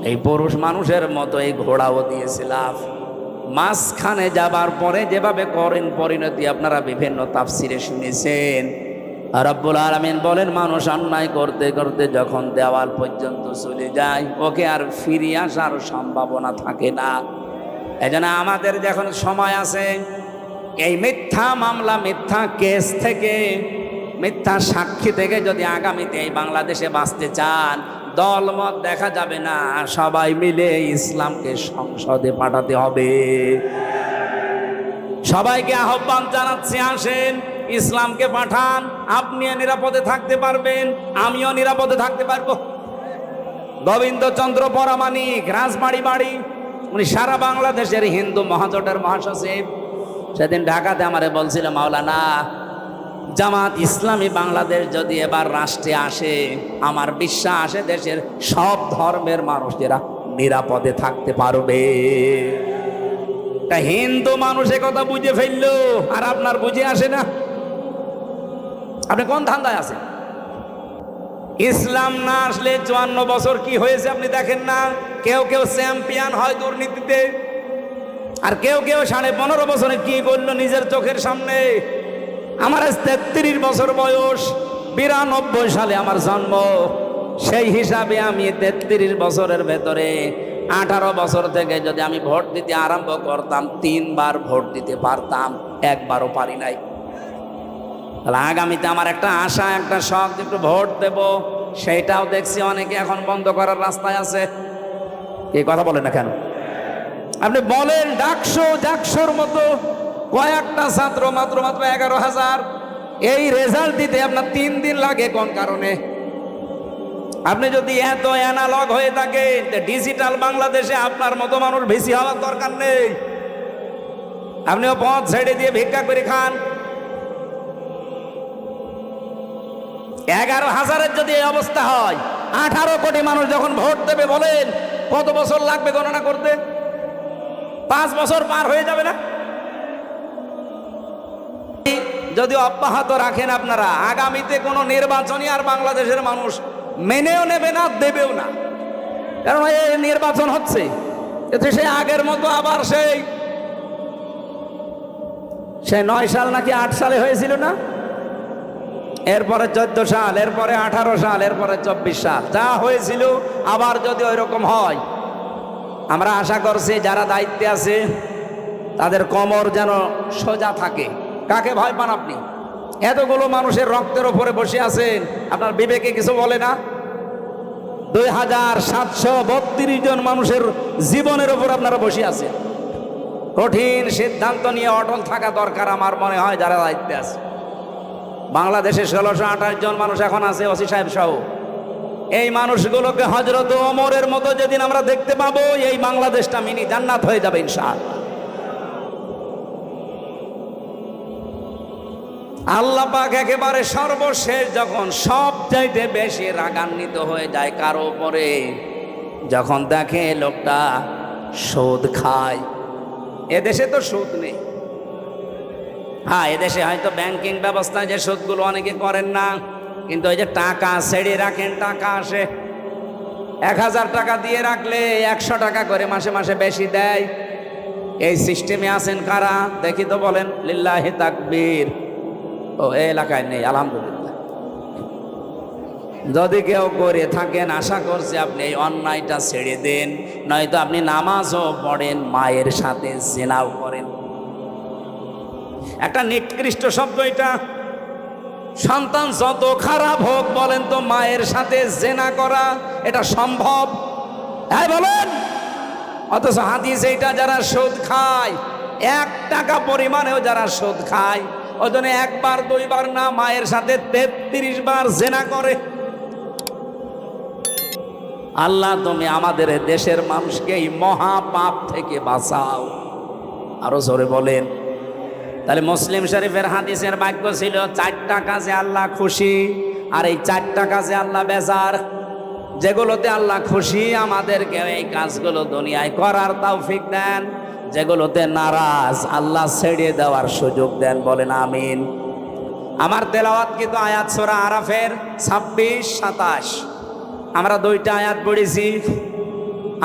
এই পুরুষ মানুষের মতো এই ঘোড়াও দিয়েছে লাফ। মাঝখানে যাবার পরে যেভাবে করেন পরিণতি আপনারা বিভিন্ন তাফসিরে শুনেছেন। রব্বুল আলামিন বলেন মানুষ অন্যায় করতে করতে যখন দেওয়াল পর্যন্ত চলে যায়, ওকে আর ফিরে আসার সম্ভাবনা থাকে না। এজন্য আমাদের যখন সময় আছে, এই মিথ্যা মামলা, মিথ্যা কেস থেকে, মিথ্যা সাক্ষী থেকে যদি আগামীতে এই বাংলাদেশে বাঁচতে চান, দলমত দেখা যাবে না, সবাই মিলে ইসলামকে সংসদে পাঠাতে হবে। সবাইকে আহ্বান জানাচ্ছি, আসেন ইসলামকে পাঠান। আপনিও নিরাপদে থাকতে পারবেন, আমিও নিরাপদে থাকতে পারবো। গোবিন্দচন্দ্র পরামানিক, রাজবাড়ি বাড়ি, উনি সারা বাংলাদেশের হিন্দু মহাজোটের মহাসচিব। সেদিন ঢাকাতে আমারে বলছিল, মাওলানা জামাত ইসলামী বাংলাদেশ যদি এবার রাষ্ট্রে আসে, আমার বিশ্বাস দেশের সব ধর্মের মানুষেরা নিরাপদে থাকতে পারবে। তা হিন্দু মানুষ কথা বুঝে ফেললো, আর আপনার বুঝে আসে না। আপনি কোন ধান্দায় আছেন? ইসলাম না আসলে 54 বছর কি হয়েছে আপনি দেখেন না। কেউ কেউ চ্যাম্পিয়ন হয় দুর্নীতিতে, আর কেউ কেউ 15.5 বছরে কি করলো নিজের চোখের সামনে। আমার 33 বছর বয়স, 92 সালে আমার জন্ম। সেই হিসাবে আমি 33 বছরের ভেতরে 18 বছর থেকে যদি আমি ভোট দিতে আরম্ভ করতাম, 3 বার ভোট দিতে পারতাম, একবারও পারি নাই। তাহলে আগামীতে আমার একটা আশা, একটা শখ, একটু ভোট দেব, সেইটাও দেখছি অনেকে এখন বন্ধ করার রাস্তায় আছে। এই কথা বলেন না কেন? আপনি বলেন ডাকসোর মতো কয়েকটা ছাত্র, মাত্র 11,000, এই রেজাল্ট দিতে আপনার 3 দিন লাগে। কোন কারণে? আপনি যদি এত অ্যানালগ হয়ে থাকে, ডিজিটাল বাংলাদেশে আপনার মতো মানুষ বেশি হওয়ার দরকার নেই। আপনিও পথ ছেড়ে দিয়ে ভিক্ষা করে খান। 11,000-এর যদি এই অবস্থা হয়, 18 কোটি মানুষ যখন ভোট দেবে, বলেন কত বছর লাগবে গণনা করতে? 5 বছর পার হয়ে যাবে না? যদি অব্যাহত রাখেন আপনারা, আগামীতে কোনো নির্বাচনই আর বাংলাদেশের মানুষ মেনেও নেবে না, দেবেও না। কারণ এই নির্বাচন হচ্ছে, এতে সে আগের মতো আবার সেই 9 সাল নাকি 8 সালে হয়েছিল না, এরপরে 14 সাল, এরপরে 18 সাল, এরপরে 24 সাল, যা হয়েছিল আবার যদি ওই রকম হয়, আমরা আশা করছি যারা দায়িত্বে আছে তাদের কোমর যেন সোজা থাকে। কাকে ভয় পান আপনি? এতগুলো মানুষের রক্তের ওপরে বসে আছেন, আপনার বিবেকে কিছু বলে না? 2732 জন মানুষের জীবনের ওপর আপনারা বসে আছেন। কঠিন সিদ্ধান্ত নিয়ে অটল থাকা দরকার আমার মনে হয় যারা দায়িত্বে আছে। বাংলাদেশে 1628 জন মানুষ এখন আছে, ওসি সাহেব সহ। এই মানুষগুলোকে হযরত ওমরের মতো যেদিন আমরা দেখতে পাবো, এই বাংলাদেশটা মিনি জান্নাত হয়ে যাবে ইনশাআল্লাহ। আল্লাহ পাক একেবারে সর্বশেষ যখন সবচাইতে বেশি রাগান্বিত হয়ে যায় কারো উপরে, যখন দেখে লোকটা সুদ খায়। এদেশে তো সুদ নেই। হ্যাঁ, এদেশে হয়তো ব্যাংকিং ব্যবস্থায় যে সুদগুলো অনেকে করেন না, কিন্তু ওই যে টাকা ছেড়ে রাখেন, টাকা আসে, 1000 টাকা দিয়ে রাখলে 100 টাকা করে মাসে মাসে বেশি দেয়। এই সিস্টেমে আছেন কারা দেখি তো বলেন? লিল্লাহি তাকবীর। ও এই এলাকায় নেই, আলহামদুলিল্লাহ। যদি কেউ করে থাকেন আশা করছি আপনি এই অন্যায়টা ছেড়ে দেন, নয়তো আপনি নামাজও পড়েন, মায়ের সাথে জিনাও করেন। একটা নিকৃষ্ট শব্দ এটা। সন্তান যত খারাপ হোক বলেন তো, মায়ের সাথে জিনা করা এটা সম্ভব? হ্যাঁ বলেন। অথচ হাদিস এইটা, যারা সুদ খায়, 1 টাকা পরিমাণেও যারা সুদ খায়, ওই জন্য 1 বার 2 বার না, মায়ের সাথে 33 বার জিনা করে। আল্লাহ তুমি আমাদের দেশের মানুষকে এই মহা পাপ থেকে বাঁচাও। আরো জোরে বলেন। তাহলে মুসলিম শরীফের হাদিসের বাক্য ছিল 4টা কাজে আল্লাহ খুশি, আর এই 4টা কাজে আল্লাহ বেজার। যেগুলোতে আল্লাহ খুশি আমাদেরকে এই কাজগুলো দুনিয়ায় করার তৌফিক দেন, যেগুলোতে নারাজ আল্লাহ ছেড়ে দেওয়ার সুযোগ দেন। বলেন আমিন। আমার তেলাওয়াত কিন্তু আয়াত সূরা আরাফের 26-27 আমরা 2টা আয়াত পড়েছি।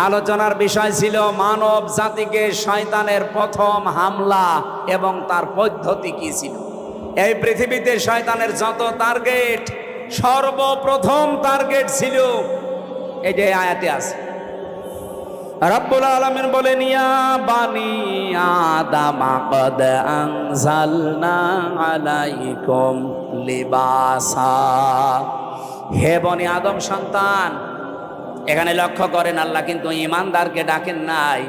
আলোচনার বিষয় ছিল মানব জাতিকে শয়তানের প্রথম হামলা এবং তার পদ্ধতি কি ছিল। এই পৃথিবীতে শয়তানের যত টার্গেট, সর্বপ্রথম টার্গেট ছিল এই যে আয়াতে আছে। রব্বুল আলামিন বলেন, ইয়া বানি আদম কদ আনজালনা আলাইকুম লিবাসা। হে বনি আদম সন্তান। এখানে লক্ষ্য করেন, আল্লাহ কিন্তু ইমানদারকে ডাকেন নাই,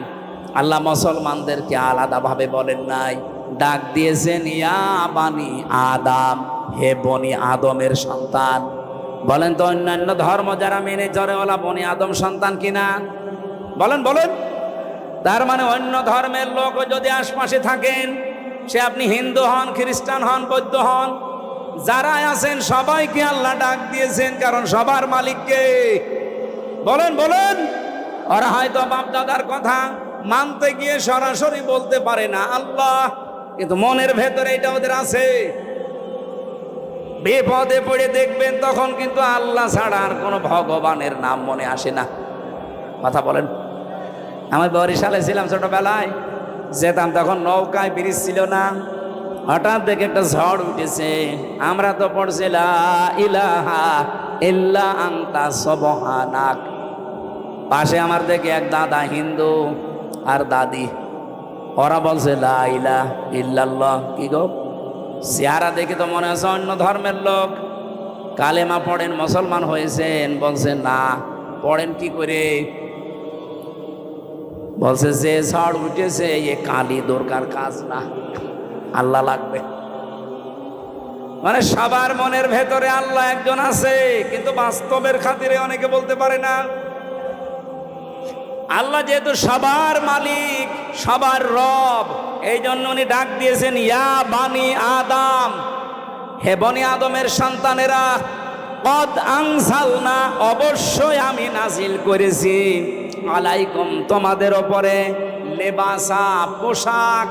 আল্লাহ মুসলমানদেরকে আলাদাভাবে বলেন নাই, ডাক দিয়েছেন ইয়া বানি আদম, হে বনি আদমের সন্তান। বলেন তো অন্যান্য ধর্ম যারা মেনে চলে ওলা বনি আদম সন্তান কিনা? বলেন বলেন। তার মানে অন্য ধর্মের লোক যদি আশপাশে থাকেন, সে আপনি হিন্দু হন, খ্রিস্টান হন, বৌদ্ধ হন, যারা আছেন সবাইকে আল্লাহ ডাক দিয়েছেন, কারণ সবার মালিককে। বলেন বলেন। ওরা হয়তো বাপ দাদার কথা মানতে গিয়ে সরাসরি বলতে পারে না আল্লাহ, কিন্তু মনের ভেতরে এটা ওদের আছে। বিপদে পড়ে দেখবেন তখন কিন্তু আল্লাহ ছাড়া আর কোনো ভগবানের নাম মনে আসে না। কথা বলেন। আমি বরিশালে ছিলাম ছোটবেলায়, যেতাম তখন নৌকায় ব্রিজ ছিল না। হঠাৎ দেখে একটা ঝড় উঠেছে, আমরা তো পড়ছি লা ইলাহা ইল্লা আনতা সুবহানাক। পাশে আমার দেখে এক দাদা হিন্দু আর দাদি, ওরা বলছে লা ইলাহা ইল্লাল্লাহ। কি গো, চেহারা দেখে তো মনে হচ্ছে অন্য ধর্মের লোক। কালেমা পড়েন, মুসলমান হয়েছেন? বলছে না। পড়েন কি করে? বলছে যে ঝড় উঠেছে এ কালি দরকার কাজ না, আল্লাহ লাগবে। মানে সবার মনের ভেতরে আল্লাহ একজন আছে, কিন্তু বাস্তবের খাতিরে অনেকে বলতে পারে না। আল্লাহ যেহেতু সবার মালিক, সবার রব, এই জন্য উনি ডাক দিয়েছেন ইয়া বানি আদম, হে বনি আদমের সন্তানেরা, কদ আনজালনা, অবশ্যই আমি নাজিল করেছি, আলাইকুম, তোমাদের ওপরে, লেবাসা, পোশাক।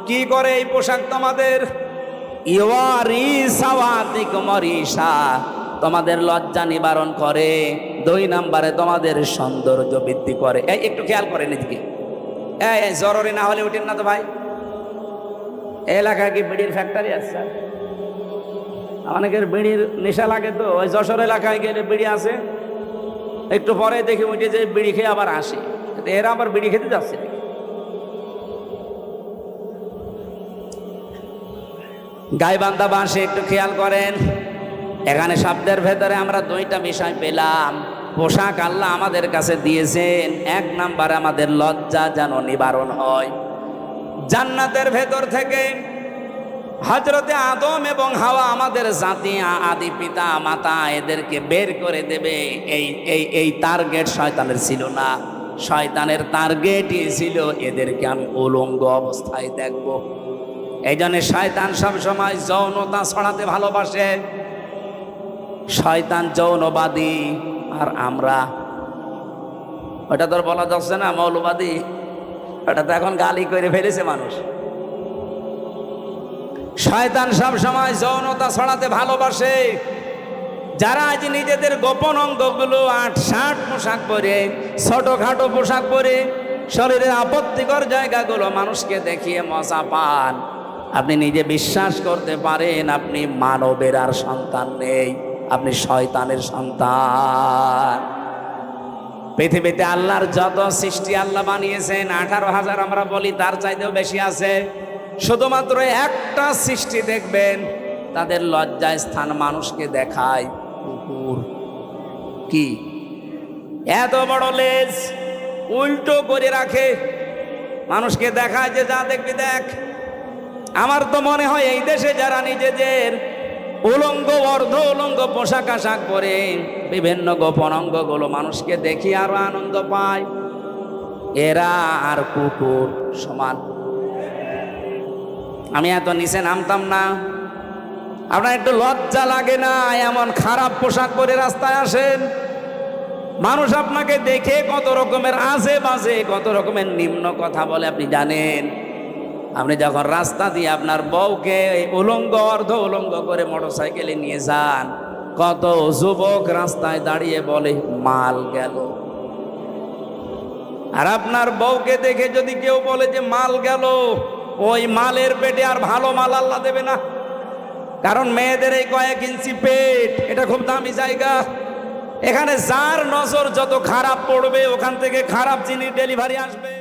কি করে এই পোশাক তোমাদের? ইওয়ারি সাওয়াতিকুম রিসা, তোমাদের লজ্জা নিবারণ করে। 2 নম্বরে তোমাদের সৌন্দর্য বৃদ্ধি করে। এই একটু খেয়াল করেন এদিকে। এই জরুরি না হলে উঠেন না তো ভাই। এলাকায় কি বিড়ির ফ্যাক্টরি আছে? অনেকের বিড়ির নেশা লাগে, তো ওই যশোর এলাকায় গেলে বিড়ি আছে, একটু পরে দেখে উঠে যে বিড়ি খেয়ে আবার আসে। এরা আবার বিড়ি খেতে যাচ্ছে। গাইবান্ধা বাসে একটু খেয়াল করেন, এখানে শব্দের ভেতরে আমরা 2টা বিষয় পেলাম। পোশাক আল্লাহ আমাদের কাছে দিয়েছেন, 1 নম্বরে আমাদের লজ্জা যেন নিবারণ হয়। জান্নাতের ভেতর থেকে হযরতে আদম এবং হাওয়া, আমাদের জাতি, আদি পিতা মাতা, এদেরকে বের করে দেবে। এই টার্গেট শয়তানের ছিল না। শয়তানের টার্গেটই ছিল এদেরকে আমি উলঙ্গ অবস্থায় দেখব। এই জন্য শয়তান সবসময় যৌনতা ছড়াতে ভালোবাসে। শয়তান যৌনবাদী, আর আমরা, ওটা তোর বলা যাচ্ছে না মৌলবাদী, ওটা তো এখন গালি করে ফেলেছে মানুষ। শয়তান সব সময় যৌনতা ছড়াতে ভালোবাসে। যারা আজ নিজেদের গোপন অঙ্গগুলো ৮-৬০ পোশাক পরে, ছোটখাটো পোশাক পরে, শরীরের আপত্তিকর জায়গাগুলো মানুষকে দেখিয়ে মজা পান, আপনি নিজে বিশ্বাস করতে পারেন আপনি মানবের আর সন্তান নেই, আপনি শয়তানের সন্তান। পৃথিবীতে আল্লাহর যত সৃষ্টি আল্লাহ বানিয়েছেন 18,000 আমরা বলি, তার চাইতেও বেশি আছে। শুধুমাত্র একটা সৃষ্টি দেখবেন তাদের লজ্জায় স্থান মানুষকে দেখায় কুকুর। কি এত বড় লেজ উল্টো করে রাখে, মানুষকে দেখায় যে যা দেখবি দেখ। আমার তো মনে হয় এই দেশে যারা নিজেদের উলঙ্গ অর্ধ উলঙ্গ পোশাক আশাক পরে বিভিন্ন গোপন অঙ্গগুলো মানুষকে দেখি আরো আনন্দ পায়, এরা আর কুকুর সমান। আমি এত নিচে নামতাম না। আপনার একটু লজ্জা লাগে না এমন খারাপ পোশাক পরে রাস্তায় আসেন? মানুষ আপনাকে দেখে কত রকমের আজে বাজে, কত রকমের নিম্ন কথা বলে আপনি জানেন? আপনি যখন রাস্তা দিয়ে আপনার বউকে উলঙ্গ অর্ধ উলঙ্গ করে মোটরসাইকেলে নিয়ে যান, কত যুবক রাস্তায় দাঁড়িয়ে বলে মাল গেল। আর আপনার বউকে দেখে যদি কেউ বলে যে মাল গেল, ওই মালের পেটে আর ভালো মাল আল্লাহ দেবে না। কারণ মেয়েদের এই কয়েক ইঞ্চি পেট, এটা খুব দামি জায়গা। এখানে যার নজর যত খারাপ পড়বে ওখান থেকে খারাপ জিনিস ডেলিভারি আসবে।